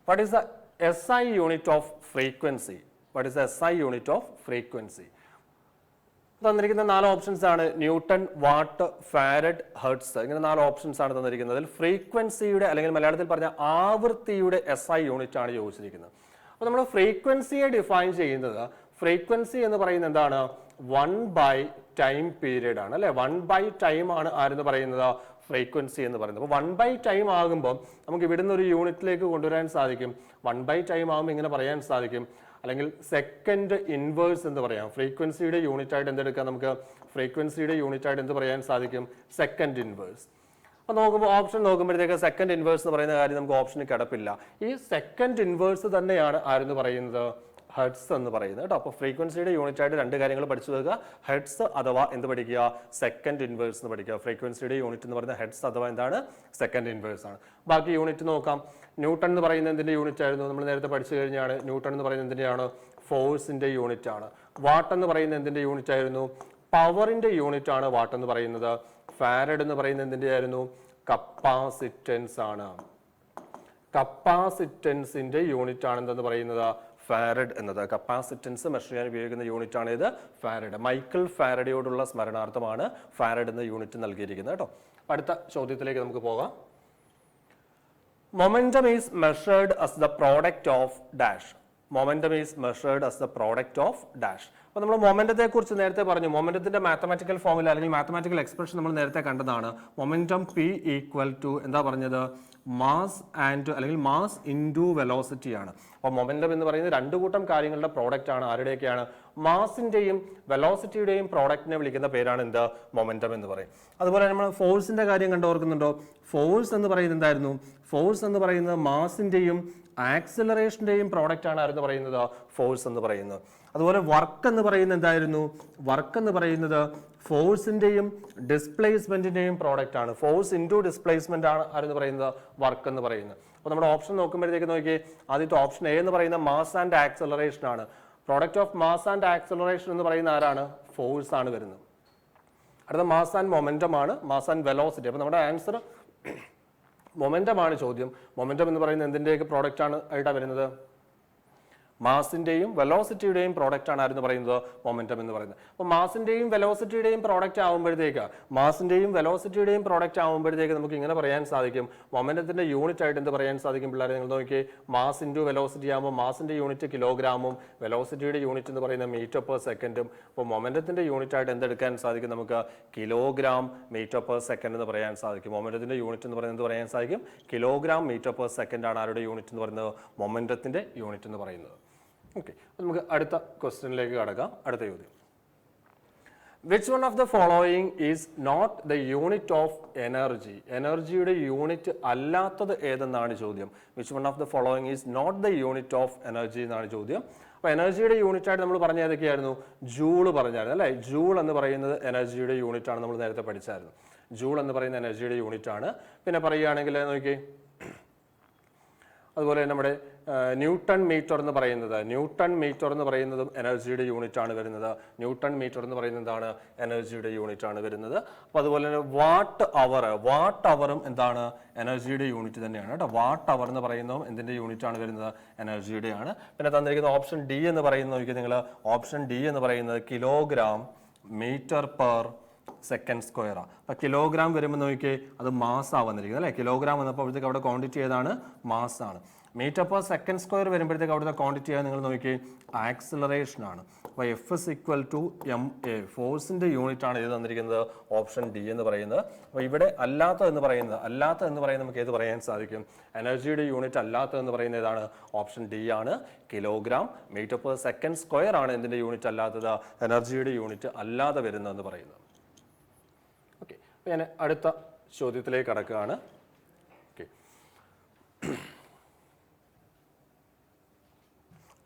What is the SI unit of frequency? What is the SI unit of frequency? തന്നിരിക്കുന്ന 4 ഓപ്ഷൻസ് ആണ് ന്യൂട്ടൺ, വാട്ട്, ഫാരഡ്, ഹെർട്സ്. ഇങ്ങനെ 4 ഓപ്ഷൻസ് ആണ് തന്നിരിക്കുന്നത്. അതിൽ ഫ്രീക്വൻസിയുടെ അല്ലെങ്കിൽ മലയാളത്തിൽ പറഞ്ഞ ആവൃത്തിയുടെ SI യൂണിറ്റ് ആണ് ചോദിച്ചിരിക്കുന്നത്. അപ്പോൾ നമ്മൾ ഫ്രീക്വൻസിയെ ഡിഫൈൻ ചെയ്യുന്നത്, ഫ്രീക്വൻസി എന്ന് പറയുന്നത് എന്താണ്? 1/ടൈം പീരീഡ് ആണ് അല്ലെ. 1/ടൈം ആണ് ആരെന്ന് പറയുന്നത്? ഫ്രീക്വൻസി എന്ന് പറയുന്നത്. അപ്പോൾ 1/ടൈം ആകുമ്പോൾ നമുക്ക് ഇവിടുന്ന് ഒരു യൂണിറ്റിലേക്ക് കൊണ്ടുവരാൻ സാധിക്കും. 1/ടൈം ആകുമ്പോൾ ഇങ്ങനെ പറയാൻ സാധിക്കും, അല്ലെങ്കിൽ സെക്കൻഡ് ഇൻവേഴ്സ് എന്ന് പറയാം. ഫ്രീക്വൻസിയുടെ യൂണിറ്റ് ആയിട്ട് എന്തെടുക്കാം നമുക്ക്? ഫ്രീക്വൻസിയുടെ യൂണിറ്റ് ആയിട്ട് എന്ത് പറയാൻ സാധിക്കും? Second inverse. അപ്പോൾ നോക്കുമ്പോൾ ഓപ്ഷൻ നോക്കുമ്പോഴത്തേക്ക് സെക്കൻഡ് ഇൻവേഴ്സ് എന്ന് പറയുന്ന കാര്യം നമുക്ക് ഓപ്ഷന് കിടപ്പില്ല. ഈ സെക്കൻഡ് ഇൻവേഴ്സ് തന്നെയാണ് ആരെന്ന് പറയുന്നത്? ഹെർട്സ് എന്ന് പറയുന്നത് കേട്ടോ. അപ്പോൾ ഫ്രീക്വൻസിയുടെ യൂണിറ്റ് ആയിട്ട് 2 കാര്യങ്ങൾ പഠിച്ചു വെക്കുക. ഹെർട്സ് അഥവാ എന്ത് പഠിക്കുക? സെക്കൻഡ് ഇൻവേഴ്സ് എന്ന് പഠിക്കുക. ഫ്രീക്വൻസിയുടെ യൂണിറ്റ് എന്ന് പറയുന്നത് ഹെർട്സ് അഥവാ എന്താണ്? സെക്കൻഡ് ഇൻവേഴ്സ് ആണ്. ബാക്കി യൂണിറ്റ് നോക്കാം. ന്യൂട്ടൺ എന്ന് പറയുന്നത് എന്തിന്റെ യൂണിറ്റ് ആയിരുന്നു? നമ്മൾ നേരത്തെ പഠിച്ചു കഴിഞ്ഞാണ്. ന്യൂട്ടൺ എന്ന് പറയുന്നത് എന്തിന്റെയാണ്? ഫോഴ്സിന്റെ യൂണിറ്റ് ആണ്. വാട്ട് എന്ന് പറയുന്നത് എന്തിന്റെ യൂണിറ്റ് ആയിരുന്നു? പവറിന്റെ യൂണിറ്റ് ആണ് വാട്ട് എന്ന് പറയുന്നത്. ഫാരഡ് എന്ന് പറയുന്നത് എന്തിന്റെ ആയിരുന്നു? കപ്പാസിറ്റൻസ് ആണ്. കപ്പാസിറ്റൻസിന്റെ യൂണിറ്റ് ആണ് എന്തെന്ന് പറയുന്നത്? ഫാരഡ് എന്നത്. കപ്പാസിറ്റൻസ് മെഷർ ചെയ്യാൻ ഉപയോഗിക്കുന്ന യൂണിറ്റ് ആണ് ഇത് ഫാരഡ്. മൈക്കിൾ ഫാരഡയോടുള്ള സ്മരണാർത്ഥമാണ് ഫാരഡ് എന്ന യൂണിറ്റ് നൽകിയിരിക്കുന്നത് കേട്ടോ. അടുത്ത ചോദ്യത്തിലേക്ക് നമുക്ക് പോകാം. Momentum is measured as the product of dash. Momentum is measured as the product of dash. അപ്പോൾ നമ്മൾ മൊമെന്റത്തെ കുറിച്ച് നേരത്തെ പറഞ്ഞു. മൊമെന്റത്തിന്റെ മാത്തമാറ്റിക്കൽ ഫോർമുല അല്ലെങ്കിൽ മാത്തമാറ്റിക്കൽ എക്സ്പ്രഷൻ നമ്മൾ നേരത്തെ കണ്ടതാണ്. മൊമെന്റം P ഈക്വൽ ടു എന്താ പറഞ്ഞത്? മാസ് ആൻഡ് അല്ലെങ്കിൽ മാസ് ഇൻറ്റു വെലോസിറ്റി ആണ്. അപ്പോൾ മൊമെന്റം എന്ന് പറയുന്നത് 2 കൂട്ടം കാര്യങ്ങളുടെ പ്രോഡക്റ്റ് ആണ്. ആരുടെയൊക്കെയാണ്? മാസിന്റെയും വെലോസിറ്റിയുടെയും പ്രോഡക്റ്റിനെ വിളിക്കുന്ന പേരാണ് എന്ത്? മൊമെന്റം എന്ന് പറയും. അതുപോലെ നമ്മൾ ഫോഴ്സിന്റെ കാര്യം കണ്ടോർക്കുന്നുണ്ടോ? ഫോഴ്സ് എന്ന് പറയുന്നത് എന്തായിരുന്നു? ഫോഴ്സ് എന്ന് പറയുന്നത് മാസിന്റെയും ആക്സിലറേഷന്റെയും പ്രോഡക്റ്റ് ആണ് ആരെന്ന് പറയുന്നത്? ഫോഴ്സ് എന്ന് പറയുന്നത്. അതുപോലെ വർക്ക് എന്ന് പറയുന്നത് എന്തായിരുന്നു? വർക്ക് എന്ന് പറയുന്നത് ഫോഴ്സിന്റെയും ഡിസ്പ്ലേസ്മെന്റിന്റെയും പ്രോഡക്റ്റ് ആണ്. ഫോഴ്സ് ഇൻറ്റു ഡിസ്പ്ലേസ്മെന്റ് ആണ് ആരെന്ന് പറയുന്നത്? വർക്ക് എന്ന് പറയുന്നത്. അപ്പോൾ നമ്മുടെ ഓപ്ഷൻ നോക്കുമ്പോഴത്തേക്ക് നോക്കിയേ, ആദ്യത്തെ ഓപ്ഷൻ എ എന്ന് പറയുന്ന മാസ് ആൻഡ് ആക്സലറേഷൻ ആണ്. Product of mass and acceleration എന്ന് പറയുന്ന ആരാണ്? ഫോഴ്സ് ആണ് വരുന്നത്. അടുത്ത മാസ് ആൻഡ് മൊമെന്റം ആണ്. Mass and velocity. അപ്പോൾ നമ്മുടെ ആൻസർ മൊമെന്റം ആണ് ചോദ്യം. മൊമെന്റം എന്ന് പറയുന്നത് എന്തിന്റെയൊക്കെ പ്രോഡക്റ്റ് ആണ് ആയിട്ടാണ് വരുന്നത്? മാസിന്റെയും വെലോസിറ്റിയുടെയും പ്രോഡക്റ്റ് ആണ് ആരെന്ന് പറയുന്നത്? മൊമെന്റം എന്ന് പറയുന്നത്. അപ്പോൾ മാസിന്റെയും വെലോസിറ്റിയുടെയും പ്രോഡക്റ്റ് ആവുമ്പോഴത്തേക്ക് നമുക്ക് ഇങ്ങനെ പറയാൻ സാധിക്കും. മൊമെന്റത്തിന്റെ യൂണിറ്റ് ആയിട്ട് എന്ത് പറയാൻ സാധിക്കും പിള്ളേരെ? നിങ്ങൾ നോക്കിയേ, മാസ് ഇൻറ്റു വെലോസിറ്റി ആകുമ്പോൾ മാസിന്റെ യൂണിറ്റ് കിലോഗ്രാമും വെലോസിറ്റിയുടെ യൂണിറ്റ് എന്ന് പറയുന്നത് മീറ്റർ പെർ സെക്കൻഡും. അപ്പോൾ മൊമെന്റത്തിന്റെ യൂണിറ്റ് ആയിട്ട് എന്തെടുക്കാൻ സാധിക്കും? നമുക്ക് കിലോഗ്രാം മീറ്റർ പെർ സെക്കൻഡ് എന്ന് പറയാൻ സാധിക്കും. മൊമെന്റത്തിന്റെ യൂണിറ്റ് എന്ന് പറയുന്നത് എന്ത് പറയാൻ സാധിക്കും? കിലോഗ്രാം മീറ്റർ പെർ സെക്കൻഡ് ആണ് ആരുടെ യൂണിറ്റ് എന്ന് പറയുന്നത്? മൊമെന്റത്തിന്റെ യൂണിറ്റ് എന്ന് പറയുന്നത്. ഓക്കെ, നമുക്ക് അടുത്ത ക്വസ്റ്റ്യനിലേക്ക് കടക്കാം. അടുത്ത ചോദ്യം, which one of the following is not the unit of energy? എനർജിയുടെ യൂണിറ്റ് അല്ലാത്തത് ഏതെന്നാണ് ചോദ്യം. Which one of the following is not the unit of energy എന്നാണ് ചോദ്യം. അപ്പോൾ എനർജിയുടെ യൂണിറ്റ് ആയിട്ട് നമ്മൾ പറഞ്ഞ ഏതൊക്കെയായിരുന്നു? ജൂള് പറഞ്ഞായിരുന്നു അല്ലേ. ജൂൾ എന്ന് പറയുന്നത് എനർജിയുടെ യൂണിറ്റ് ആണ്. നമ്മൾ നേരത്തെ പഠിച്ചായിരുന്നു. ജൂൾ എന്ന് പറയുന്ന എനർജിയുടെ യൂണിറ്റ് ആണ്. പിന്നെ പറയുകയാണെങ്കിൽ നോക്കി, അതുപോലെ നമ്മുടെ ന്യൂട്ടൺ മീറ്റർ എന്ന് പറയുന്നതും എനർജിയുടെ യൂണിറ്റ് ആണ് വരുന്നത്. ന്യൂട്ടൺ മീറ്റർ എന്ന് പറയുന്നത് എന്താണ്? എനർജിയുടെ യൂണിറ്റ് ആണ് വരുന്നത്. അപ്പോൾ അതുപോലെ തന്നെ വാട്ട് അവറും എന്താണ്? എനർജിയുടെ യൂണിറ്റ് തന്നെയാണ് കേട്ടോ. വാട്ട് അവർ എന്ന് പറയുന്നതും എന്തിന്റെ യൂണിറ്റ് ആണ് വരുന്നത്? എനർജിയുടെ ആണ്. പിന്നെ തന്നിരിക്കുന്ന ഓപ്ഷൻ ഡി എന്ന് പറയുന്നത് നോക്കിയാൽ നിങ്ങൾ, ഓപ്ഷൻ ഡി എന്ന് പറയുന്നത് kilogram metre per second square ആണ്. അപ്പൊ കിലോഗ്രാം വരുമ്പോൾ നോക്കിയേ, അത് മാസ് വന്നിരിക്കുന്നത് അല്ലെ. കിലോഗ്രാം വന്നപ്പോഴത്തേക്ക് അവിടെ ക്വാണ്ടിറ്റി ഏതാണ്? മാസ് ആണ്. മീറ്റർ പെർ സെക്കൻഡ് സ്ക്വയർ വരുമ്പോഴത്തേക്ക് അവിടുത്തെ ക്വാണ്ടിറ്റി ആയി നിങ്ങൾ നോക്കിയേ, ആക്സിലറേഷൻ ആണ്. അപ്പോൾ F is equal to M A. ഫോഴ്സിന്റെ യൂണിറ്റ് ആണ് ഇത് തന്നിരിക്കുന്നത്, ഓപ്ഷൻ ഡി എന്ന് പറയുന്നത്. അപ്പോൾ ഇവിടെ അല്ലാത്ത എന്ന് പറയുന്നത് നമുക്ക് ഏത് പറയാൻ സാധിക്കും? എനർജിയുടെ യൂണിറ്റ് അല്ലാത്ത എന്ന് പറയുന്നത് ഏതാണ്? ഓപ്ഷൻ ഡി ആണ്. Kilogram metre per second square ആണ് എന്തിന്റെ യൂണിറ്റ് അല്ലാത്തത്? എനർജിയുടെ യൂണിറ്റ് അല്ലാതെ വരുന്നതെന്ന് പറയുന്നത്. ഓക്കെ, ഞാൻ അടുത്ത ചോദ്യത്തിലേക്ക് കടക്കുകയാണ്. ഓക്കെ,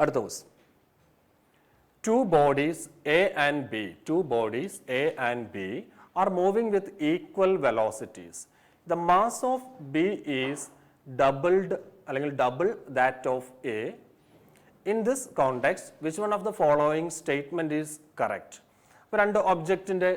അടുത്ത question, two bodies A and B are moving with equal velocities. The mass of B is double that of A. In this context, which one of the following statement is correct? അപ്പോൾ രണ്ട് ഒബ്ജക്റ്റിന്റെ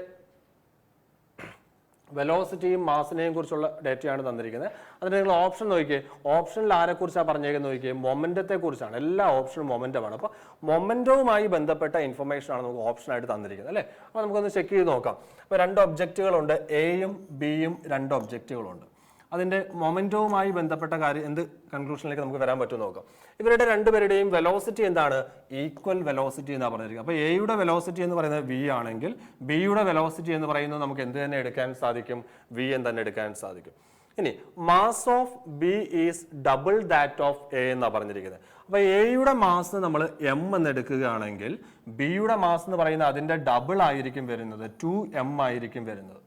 വെലോസിറ്റിയും മാസിനെയും കുറിച്ചുള്ള ഡേറ്റയാണ് തന്നിരിക്കുന്നത്. അതിന് നിങ്ങൾ option നോക്കിയേ, ഓപ്ഷനിൽ ആരെക്കുറിച്ചാണ് പറഞ്ഞേക്കുന്നത് നോക്കിയേ, മൊമെന്റത്തെ കുറിച്ചാണ്. എല്ലാ ഓപ്ഷനും മൊമെന്റമാണ്. അപ്പോൾ മൊമെന്റവുമായി ബന്ധപ്പെട്ട ഇൻഫർമേഷൻ ആണ് നമുക്ക് ഓപ്ഷനായിട്ട് തന്നിരിക്കുന്നത് അല്ലേ. അപ്പോൾ നമുക്കൊന്ന് ചെക്ക് ചെയ്ത് നോക്കാം. അപ്പോൾ 2 ഒബ്ജക്റ്റുകളുണ്ട്, എയും ബിയും 2 ഒബ്ജക്റ്റുകളുണ്ട്. അതിന്റെ മൊമെന്റവുമായി ബന്ധപ്പെട്ട കാര്യം എന്ത് കൺക്ലൂഷനിലേക്ക് നമുക്ക് വരാൻ പറ്റും നോക്കാം. ഇവരുടെ രണ്ടുപേരുടെയും വെലോസിറ്റി എന്താണ്? ഈക്വൽ വെലോസിറ്റി എന്നാണ് പറഞ്ഞിരിക്കുന്നത്. അപ്പോൾ എയുടെ വെലോസിറ്റി എന്ന് പറയുന്നത് v ആണെങ്കിൽ ബിയുടെ വെലോസിറ്റി എന്ന് പറയുന്നത് നമുക്ക് എന്ത് തന്നെ എടുക്കാൻ സാധിക്കും? v എന്ന് തന്നെ എടുക്കാൻ സാധിക്കും. ഇനി mass of B is double that of A എന്നാണ് പറഞ്ഞിരിക്കുന്നത്. അപ്പോൾ എയുടെ മാസ് നമ്മൾ m എന്ന് എടുക്കുകയാണെങ്കിൽ ബിയുടെ മാസ് എന്ന് പറയുന്നത് അതിന്റെ ഡബിൾ ആയിരിക്കും വരുന്നത്, 2m ആയിരിക്കും വരുന്നത്.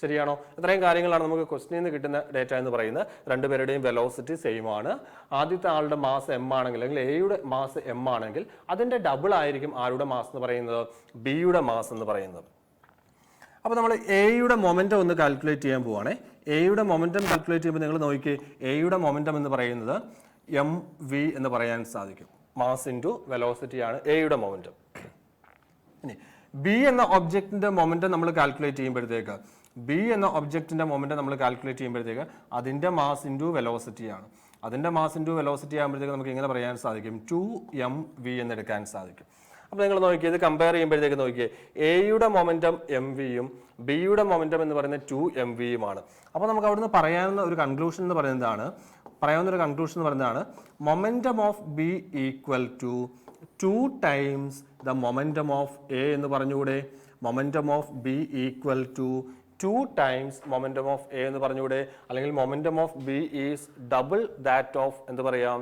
ശരിയാണോ? ഇത്രയും കാര്യങ്ങളാണ് നമുക്ക് ക്വസ്റ്റ്യനിൽ നിന്ന് കിട്ടുന്ന ഡേറ്റ എന്ന് പറയുന്നത്. രണ്ടുപേരുടെയും വെലോസിറ്റി സെയിം ആണ്. ആദ്യത്തെ ആളുടെ മാസ് m ആണെങ്കിൽ, അല്ലെങ്കിൽ എയുടെ മാസ് m ആണെങ്കിൽ അതിന്റെ ഡബിൾ ആയിരിക്കും ആരുടെ മാസ് എന്ന് പറയുന്നത്? ബിയുടെ മാസ് എന്ന് പറയുന്നത്. അപ്പോൾ നമ്മൾ എയുടെ മൊമെന്റം ഒന്ന് കാൽക്കുലേറ്റ് ചെയ്യാൻ പോവാണേ. എയുടെ മൊമെന്റം കാൽക്കുലേറ്റ് ചെയ്യുമ്പോൾ നിങ്ങൾ നോക്കിയേ, എയുടെ മൊമെന്റം എന്ന് പറയുന്നത് mv എന്ന് പറയാൻ സാധിക്കും. മാസ് ഇൻറ്റു വെലോസിറ്റി ആണ് എയുടെ മൊമെന്റം. ഇനി ബി എന്ന ഒബ്ജക്റ്റിന്റെ മൊമെന്റം നമ്മൾ കാൽക്കുലേറ്റ് ചെയ്യുമ്പോഴത്തേക്ക്, ബി എന്ന ഒബ്ജക്റ്റിന്റെ മൊമെന്റം നമ്മൾ കാൽക്കുലേറ്റ് ചെയ്യുമ്പോഴത്തേക്ക് അതിന്റെ മാസ് ഇൻറ്റു വെലോസിറ്റി ആണ്. അതിന്റെ മാസ് ഇൻറ്റു വെലോസിറ്റി ആകുമ്പോഴത്തേക്ക് നമുക്ക് ഇങ്ങനെ പറയാൻ സാധിക്കും, 2mv എന്ന് എടുക്കാൻ സാധിക്കും. അപ്പോൾ നിങ്ങൾ നോക്കിയത് കമ്പയർ ചെയ്യുമ്പോഴത്തേക്ക് നോക്കിയേ, എയുടെ മൊമെന്റം mvയും ബിയുടെ മൊമെന്റം എന്ന് പറയുന്നത് 2mvയുമാണ്. അപ്പോൾ നമുക്ക് അവിടുന്ന് പറയാവുന്ന ഒരു കൺക്ലൂഷൻ എന്ന് പറയുന്നതാണ് momentum of B equal to 2 times the momentum of A എന്ന് പറഞ്ഞുകൂടെ. Momentum of B equal to 2 times momentum of A എന്ന് പറഞ്ഞുകൂടെ. അല്ലെങ്കിൽ momentum of B is double that of എന്ത് പറയാം?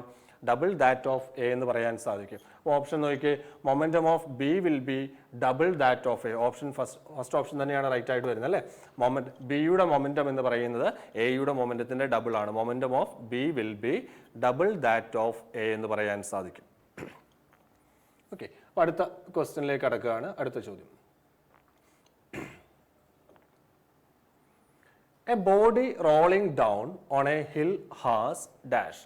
ഡബിൾ ദാറ്റ് ഓഫ് എ എന്ന് പറയാൻ സാധിക്കും. ഓപ്ഷൻ നോക്കിയേ, momentum of B will be double that of A. Option first option തന്നെയാണ് റൈറ്റ് ആയിട്ട് വരുന്നത് അല്ലേ. ബിയുടെ മൊമെന്റം എന്ന് പറയുന്നത് എയുടെ മൊമെന്റത്തിന്റെ ഡബിൾ ആണ്. Momentum of B will be double that of A എന്ന് പറയാൻ സാധിക്കും. ഓക്കെ, അപ്പോൾ അടുത്ത ക്വസ്റ്റ്യനിലേക്ക് കടക്കുകയാണ്. അടുത്ത ചോദ്യം, A body rolling down on A hill has dash.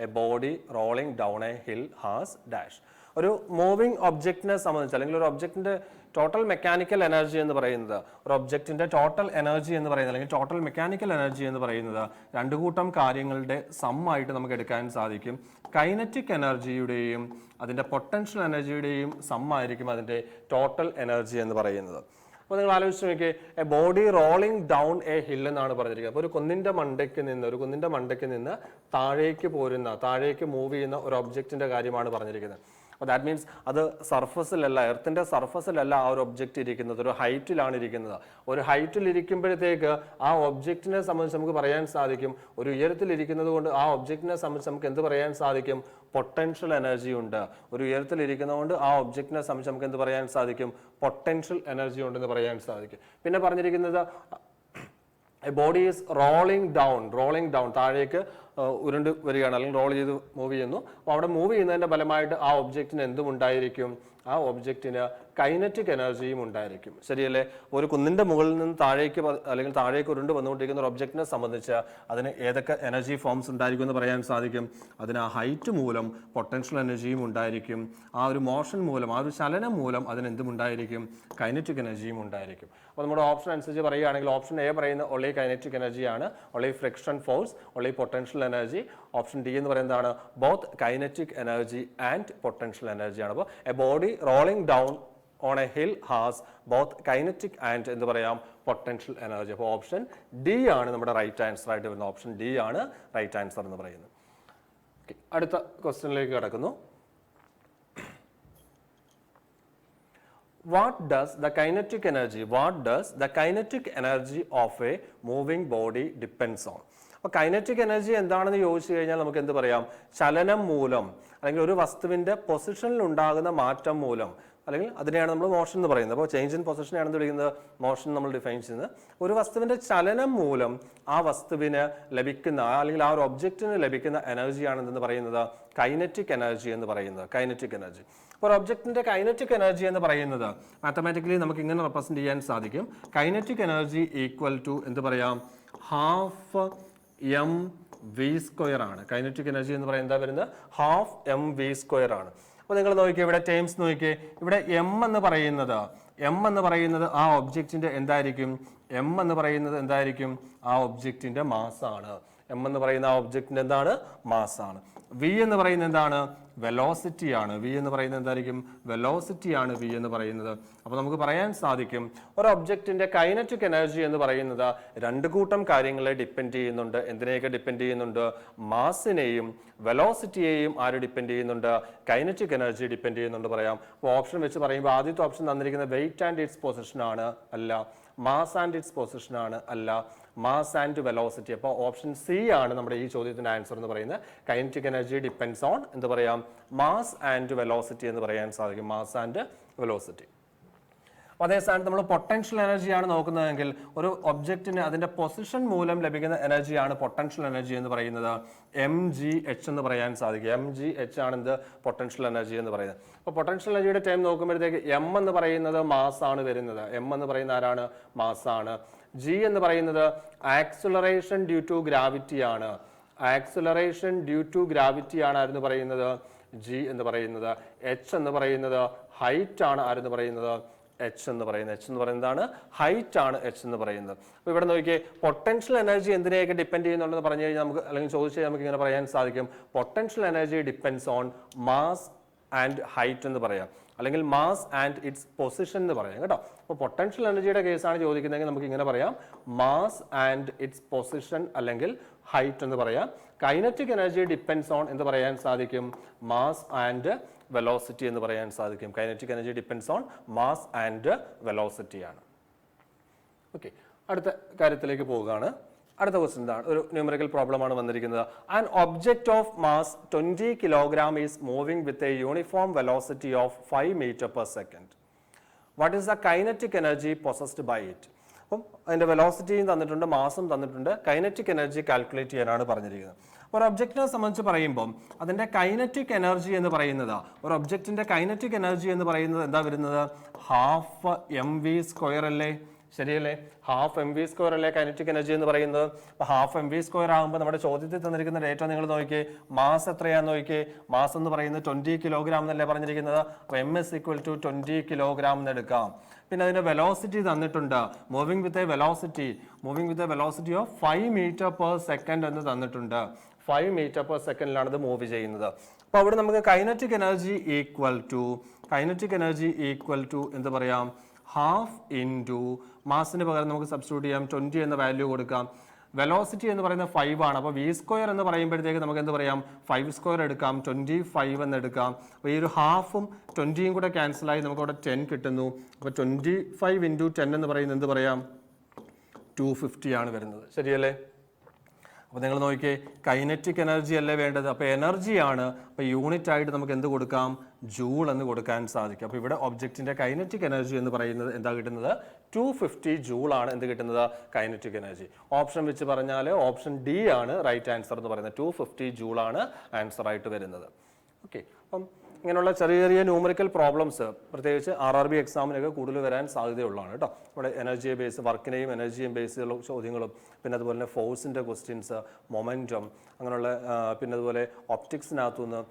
A body rolling down A hill has dash. ഒരു മൂവിങ് ഒബ്ജക്റ്റിനെ സംബന്ധിച്ച്, അല്ലെങ്കിൽ ഒരു ഒബ്ജക്റ്റിന്റെ ടോട്ടൽ മെക്കാനിക്കൽ എനർജി എന്ന് പറയുന്നത്, ഒരു ഒബ്ജക്റ്റിന്റെ ടോട്ടൽ എനർജി എന്ന് പറയുന്നത്, അല്ലെങ്കിൽ ടോട്ടൽ മെക്കാനിക്കൽ എനർജി എന്ന് പറയുന്നത് 2 കൂട്ടം കാര്യങ്ങളുടെ സമ്മായിട്ട് നമുക്ക് എടുക്കാൻ സാധിക്കും. കൈനറ്റിക് എനർജിയുടെയും അതിന്റെ പൊട്ടൻഷ്യൽ എനർജിയുടെയും സമ്മായിരിക്കും അതിന്റെ ടോട്ടൽ എനർജി എന്ന് പറയുന്നത്. അപ്പോൾ നിങ്ങൾ ആലോചിച്ച് നോക്കിയേ, A body rolling down A hill എന്നാണ് പറഞ്ഞിരിക്കുന്നത്. അപ്പോൾ ഒരു കുന്നിന്റെ മണ്ടയ്ക്ക് നിന്ന് താഴേക്ക് മൂവ് ചെയ്യുന്ന ഒരു ഒബ്ജക്റ്റിന്റെ കാര്യമാണ് പറഞ്ഞിരിക്കുന്നത്. അപ്പോൾ ദാറ്റ് മീൻസ് അത് സർഫസിലല്ല, എർത്തിന്റെ സർഫസിലല്ല ആ ഒരു ഒബ്ജക്റ്റ് ഇരിക്കുന്നത്, ഒരു ഹൈറ്റിലാണ് ഇരിക്കുന്നത്. ഒരു ഹൈറ്റിൽ ഇരിക്കുമ്പോഴത്തേക്ക് ആ ഒബ്ജക്റ്റിനെ സംബന്ധിച്ച് നമുക്ക് പറയാൻ സാധിക്കും, ഒരു ഉയരത്തിൽ ഇരിക്കുന്നത് കൊണ്ട് ആ ഒബ്ജക്റ്റിനെ സംബന്ധിച്ച് നമുക്ക് എന്ത് പറയാൻ സാധിക്കും? പൊട്ടൻഷ്യൽ എനർജി ഉണ്ട്. ഒരു ഉയരത്തിൽ ഇരിക്കുന്നതുകൊണ്ട് ആ ഒബ്ജക്റ്റിനെ സംബന്ധിച്ച് നമുക്ക് എന്ത് പറയാൻ സാധിക്കും? പൊട്ടൻഷ്യൽ എനർജി ഉണ്ടെന്ന് പറയാൻ സാധിക്കും. പിന്നെ പറഞ്ഞിരിക്കുന്നത് A body is rolling down, താഴേക്ക് ഉരുണ്ട് വരികയാണ്, അല്ലെങ്കിൽ റോൾ ചെയ്ത് മൂവ് ചെയ്യുന്നു. അപ്പോൾ അവിടെ മൂവ് ചെയ്യുന്നതിന്റെ ഫലമായിട്ട് ആ ഒബ്ജക്റ്റിന് എന്തും ഉണ്ടായിരിക്കും? ആ ഒബ്ജക്റ്റിന് കൈനറ്റിക് എനർജിയും ഉണ്ടായിരിക്കും. ശരിയല്ലേ? ഒരു കുന്നിന്റെ മുകളിൽ നിന്ന് താഴേക്ക് ഉരുണ്ട് വന്നുകൊണ്ടിരിക്കുന്ന ഒരു ഒബ്ജക്റ്റിനെ സംബന്ധിച്ച് അതിന് ഏതൊക്കെ എനർജി ഫോംസ് ഉണ്ടായിരിക്കും എന്ന് പറയാൻ സാധിക്കും? അതിന് ആ ഹൈറ്റ് മൂലം പൊട്ടൻഷ്യൽ എനർജിയും ഉണ്ടായിരിക്കും. ആ ഒരു മോഷൻ മൂലം, ആ ഒരു ചലനം മൂലം അതിന് എന്തും ഉണ്ടായിരിക്കും? കൈനറ്റിക് എനർജിയും ഉണ്ടായിരിക്കും. അപ്പോൾ നമ്മുടെ ഓപ്ഷൻ അനുസരിച്ച് പറയുകയാണെങ്കിൽ ഓപ്ഷൻ എ പറയുന്ന ഒള്ളി കൈനറ്റിക് എനർജിയാണ്, only friction force, only potential energy. Option D എന്ന് പറയുന്നതാണ് both kinetic energy and potential എനർജിയാണ്. അപ്പോൾ A body rolling down on A hill has both kinetic and എന്ത് പറയാം? Potential energy. അപ്പോൾ ഓപ്ഷൻ ഡി ആണ് നമ്മുടെ റൈറ്റ് ആൻസർ ആയിട്ട് വരുന്നത്. ഓപ്ഷൻ ഡി ആണ് റൈറ്റ് ആൻസർ എന്ന് പറയുന്നത്. അടുത്ത ക്വസ്റ്റ്യനിലേക്ക് കടക്കുന്നു. What does the kinetic energy of a moving body depends on? അപ്പോൾ കൈനറ്റിക് എനർജി എന്താണെന്ന് ചോദിച്ചു കഴിഞ്ഞാൽ നമുക്ക് എന്ത് പറയാം? ചലനം മൂലം, അല്ലെങ്കിൽ ഒരു വസ്തുവിന്റെ പൊസിഷനിൽ ഉണ്ടാകുന്ന മാറ്റം മൂലം, അല്ലെങ്കിൽ അതിനെയാണ് നമ്മൾ മോഷൻ എന്ന് പറയുന്നത്. അപ്പോൾ ചേഞ്ച് ഇൻ പൊസിഷനെയാണ് വിളിക്കുന്നത് മോഷൻ നമ്മൾ ഡിഫൈൻ ചെയ്യുന്നത്. ഒരു വസ്തുവിന്റെ ചലനം മൂലം ആ വസ്തുവിന് ലഭിക്കുന്ന, അല്ലെങ്കിൽ ആ ഒരു ഒബ്ജക്റ്റിന് ലഭിക്കുന്ന എനർജിയാണ് എന്തെന്ന് പറയുന്നത്? കൈനറ്റിക് എനർജി എന്ന് പറയുന്നത്. Kinetic energy. അപ്പോൾ ഒബ്ജക്റ്റിന്റെ കൈനറ്റിക് എനർജി എന്ന് പറയുന്നത് മാത്തമാറ്റിക്കലി നമുക്ക് ഇങ്ങനെ റെപ്രസെന്റ് ചെയ്യാൻ സാധിക്കും. കൈനറ്റിക് എനർജി ഈക്വൽ ടു എന്ത് പറയാം? ഹാഫ് mv² ആണ്. കൈനറ്റിക് എനർജി എന്ന് പറയുന്നത് എന്താ വരുന്നത്? ഹാഫ് mv² ആണ്. അപ്പോൾ നിങ്ങൾ നോക്കിയേ, ഇവിടെ ടേംസ് നോക്കിയേ, ഇവിടെ m എന്ന് പറയുന്നത് എം എന്ന് പറയുന്നത് ആ ഒബ്ജക്റ്റിന്റെ എന്തായിരിക്കും? എം എന്ന് പറയുന്നത് എന്തായിരിക്കും? ആ ഒബ്ജക്റ്റിന്റെ മാസാണ്. എം എന്ന് പറയുന്ന ആ ഒബ്ജക്റ്റിന്റെ എന്താണ്? മാസാണ്. വി എന്ന് പറയുന്നത് എന്താണ്? വെലോസിറ്റി ആണ്. വി എന്ന് പറയുന്നത് എന്തായിരിക്കും? വെലോസിറ്റി ആണ് വി എന്ന് പറയുന്നത്. അപ്പോൾ നമുക്ക് പറയാൻ സാധിക്കും ഒരു ഒബ്ജക്റ്റിന്റെ കൈനറ്റിക് എനർജി എന്ന് പറയുന്നത് രണ്ട് കൂട്ടം കാര്യങ്ങളെ ഡിപ്പെൻഡ് ചെയ്യുന്നുണ്ട്. എന്തിനെയൊക്കെ ഡിപ്പെൻഡ് ചെയ്യുന്നുണ്ട്? മാസിനെയും വെലോസിറ്റിയെയും ആര് ഡിപ്പെൻഡ് ചെയ്യുന്നുണ്ട്? കൈനറ്റിക് എനർജി ഡിപ്പെൻഡ് ചെയ്യുന്നുണ്ട് പറയാം. അപ്പോൾ ഓപ്ഷൻ വെച്ച് പറയുമ്പോൾ ആദ്യത്തെ ഓപ്ഷൻ തന്നിരിക്കുന്ന വെയിറ്റ് ആൻഡ് ഇറ്റ്സ് പൊസിഷൻ ആണ്, അല്ല. മാസ് ആൻഡ് ഇറ്റ്സ് പൊസിഷൻ ആണ്, അല്ല. Mass and velocity. അപ്പോൾ ഓപ്ഷൻ സി ആണ് നമ്മുടെ ഈ ചോദ്യത്തിന്റെ ആൻസർ എന്ന് പറയുന്നത്. കൈനറ്റിക് എനർജി ഡിപ്പെൻഡ്സ് ഓൺ എന്ത് പറയാം? മാസ് ആൻഡ് വെലോസിറ്റി എന്ന് പറയാൻ സാധിക്കും. Mass and velocity. അതേ സ്ഥാനത്ത് നമ്മൾ പൊട്ടൻഷ്യൽ എനർജിയാണ് നോക്കുന്നതെങ്കിൽ ഒരു ഒബ്ജക്റ്റിന് അതിന്റെ പൊസിഷൻ മൂലം ലഭിക്കുന്ന എനർജിയാണ് പൊട്ടൻഷ്യൽ എനർജി എന്ന് പറയുന്നത്. mgh എന്ന് പറയാൻ സാധിക്കും. mgh ആണ് എന്ത്? പൊട്ടൻഷ്യൽ എനർജി എന്ന് പറയുന്നത്. അപ്പോൾ പൊട്ടൻഷ്യൽ എനർജിയുടെ ടൈം നോക്കുമ്പോഴത്തേക്ക് എം എന്ന് പറയുന്നത് മാസ് ആണ് വരുന്നത്. എം എന്ന് പറയുന്ന ആരാണ്? മാസ് ആണ്. ജി എന്ന് പറയുന്നത് ആക്സിലറേഷൻ ഡ്യൂ ടു ഗ്രാവിറ്റി ആണ്. ആക്സിലറേഷൻ ഡ്യൂ ടു ഗ്രാവിറ്റി ആണ് ആരെന്ന് പറയുന്നത്? ജി എന്ന് പറയുന്നത്. എച്ച് എന്ന് പറയുന്നത് ഹൈറ്റ് ആണ്. ആരെന്ന് പറയുന്നത്? എച്ച് എന്ന് പറയുന്നതാണ് ഹൈറ്റ് ആണ്. എച്ച് എന്ന് പറയുന്നത്. അപ്പോൾ ഇവിടെ നോക്കിയേ, പൊട്ടൻഷ്യൽ എനർജി എന്തിനെയൊക്കെ ഡിപ്പെൻഡ് ചെയ്യുന്നുണ്ടെന്ന് പറഞ്ഞു കഴിഞ്ഞാൽ നമുക്ക്, അല്ലെങ്കിൽ ചോദിച്ചാൽ നമുക്ക് ഇങ്ങനെ പറയാൻ സാധിക്കും, potential energy depends on mass and height എന്ന് പറയാം, അല്ലെങ്കിൽ മാസ് ആൻഡ് ഇറ്റ്സ് പൊസിഷൻ എന്ന് പറയാം കേട്ടോ. അപ്പോൾ പൊട്ടൻഷ്യൽ എനർജിയുടെ കേസാണ് ചോദിക്കുന്നതെങ്കിൽ നമുക്ക് ഇങ്ങനെ പറയാം, മാസ് ആൻഡ് ഇറ്റ്സ് പൊസിഷൻ അല്ലെങ്കിൽ ഹൈറ്റ് എന്ന് പറയാം. കൈനറ്റിക് എനർജി ഡിപ്പെൻഡ്സ് ഓൺ എന്ന് പറയാൻ സാധിക്കും, മാസ് ആൻഡ് വെലോസിറ്റി എന്ന് പറയാൻ സാധിക്കും. Kinetic energy depends on mass and velocity ആണ്. ഓക്കെ, അടുത്ത കാര്യത്തിലേക്ക് പോവുകയാണ്. അടുത്ത ക്വസ്റ്റ്യൻ എന്താണ്? ഒരു ന്യൂമറിക്കൽ പ്രോബ്ലം ആണ് വന്നിരിക്കുന്നത്. An object of mass 20 kilogram is moving with a uniform velocity of 5 metre per second. What is the kinetic energy possessed by it? അപ്പം അതിന്റെ വെലോസിറ്റിയും തന്നിട്ടുണ്ട്, മാസും തന്നിട്ടുണ്ട്. കൈനറ്റിക് എനർജി കാൽക്കുലേറ്റ് ചെയ്യാനാണ് പറഞ്ഞിരിക്കുന്നത്. ഒരു ഒബ്ജക്റ്റിനെ സംബന്ധിച്ച് പറയുമ്പോൾ അതിന്റെ കൈനറ്റിക് എനർജി എന്ന് പറയുന്നത്, ഒരു ഒബ്ജക്റ്റിന്റെ കൈനറ്റിക് എനർജി എന്ന് പറയുന്നത് എന്താ വരുന്നത്? ഹാഫ് mv² അല്ലേ? ശരിയല്ലേ? ഹാഫ് mv² അല്ലേ കൈനറ്റിക് എനർജി എന്ന് പറയുന്നത്. അപ്പൊ ഹാഫ് mv² ആകുമ്പോൾ നമ്മുടെ ചോദ്യത്തിൽ തന്നിരിക്കുന്ന ഡേറ്റ നിങ്ങൾ നോക്കിയേ, മാസ് എത്രയാന്ന് നോക്കിയേ. മാസ് എന്ന് പറയുന്നത് 20 കിലോഗ്രാം എന്നല്ലേ പറഞ്ഞിരിക്കുന്നത്. അപ്പൊ m is equal to 20 kilogram എന്ന് എടുക്കാം. പിന്നെ അതിന്റെ വെലോസിറ്റി തന്നിട്ടുണ്ട്, moving with a velocity of 5 metre per second എന്ന് തന്നിട്ടുണ്ട്. 5 മീറ്റർ പെർ സെക്കൻഡിലാണ് ഇത് മൂവ് ചെയ്യുന്നത്. അപ്പൊ അവിടെ നമുക്ക് കൈനറ്റിക് എനർജി ഈക്വൽ ടു എന്ത് പറയാം? ഹാഫ് ഇൻറ്റു മാസിന് പകരം നമുക്ക് സബ്സ്റ്റിറ്റ്യൂട്ട് ചെയ്യാം, 20 എന്ന വാല്യൂ കൊടുക്കാം. വെലോസിറ്റി എന്ന് പറയുന്നത് 5 ആണ്. അപ്പോൾ v² എന്ന് പറയുമ്പോഴത്തേക്ക് നമുക്ക് എന്ത് പറയാം? 5² എടുക്കാം, 25 എന്ന് എടുക്കാം. അപ്പോൾ ഈ ഒരു ഹാഫും 20യും കൂടെ ക്യാൻസലായി നമുക്ക് അവിടെ 10 കിട്ടുന്നു. അപ്പോൾ 25 ഇൻറ്റു 10 എന്ന് പറയുന്നത് എന്ത് പറയാം? 250 ആണ് വരുന്നത്. ശരിയല്ലേ? അപ്പോൾ നിങ്ങൾ നോക്കിയേ, കൈനറ്റിക് എനർജി അല്ലേ വേണ്ടത്? അപ്പോൾ എനർജിയാണ്. അപ്പോൾ യൂണിറ്റ് ആയിട്ട് നമുക്ക് എന്ത് കൊടുക്കാം? ജൂൾ എന്ന് കൊടുക്കാൻ സാധിക്കും. അപ്പോൾ ഇവിടെ ഒബ്ജക്റ്റിന്റെ കൈനറ്റിക് എനർജി എന്ന് പറയുന്നത് എന്താ കിട്ടുന്നത്? 250 ജൂൾ ആണ് എന്ത് കിട്ടുന്നത്? Kinetic energy. ഓപ്ഷൻ വെച്ച് പറഞ്ഞാൽ ഓപ്ഷൻ ഡി ആണ് റൈറ്റ് ആൻസർ എന്ന് പറയുന്നത്. 250 ജൂൾ ആണ് ആൻസർ ആയിട്ട് വരുന്നത്. ഓക്കെ, അപ്പം ഇങ്ങനെയുള്ള ചെറിയ ചെറിയ ന്യൂമറിക്കൽ പ്രോബ്ലംസ് പ്രത്യേകിച്ച് RRB എക്സാമിനൊക്കെ കൂടുതൽ വരാൻ സാധ്യതയുള്ളതാണ് കേട്ടോ. നമ്മുടെ എനർജിയെ ബേസ്, വർക്കിനെയും എനർജിയും ബേസ് ചെയ്തുള്ള ചോദ്യങ്ങളും, പിന്നെ അതുപോലെ തന്നെ ഫോഴ്സിൻ്റെ ക്വസ്റ്റ്യൻസ്, മൊമെൻറ്റം, അങ്ങനെയുള്ള, പിന്നെ അതുപോലെ ഒപ്റ്റിക്സിനകത്തുനിന്ന്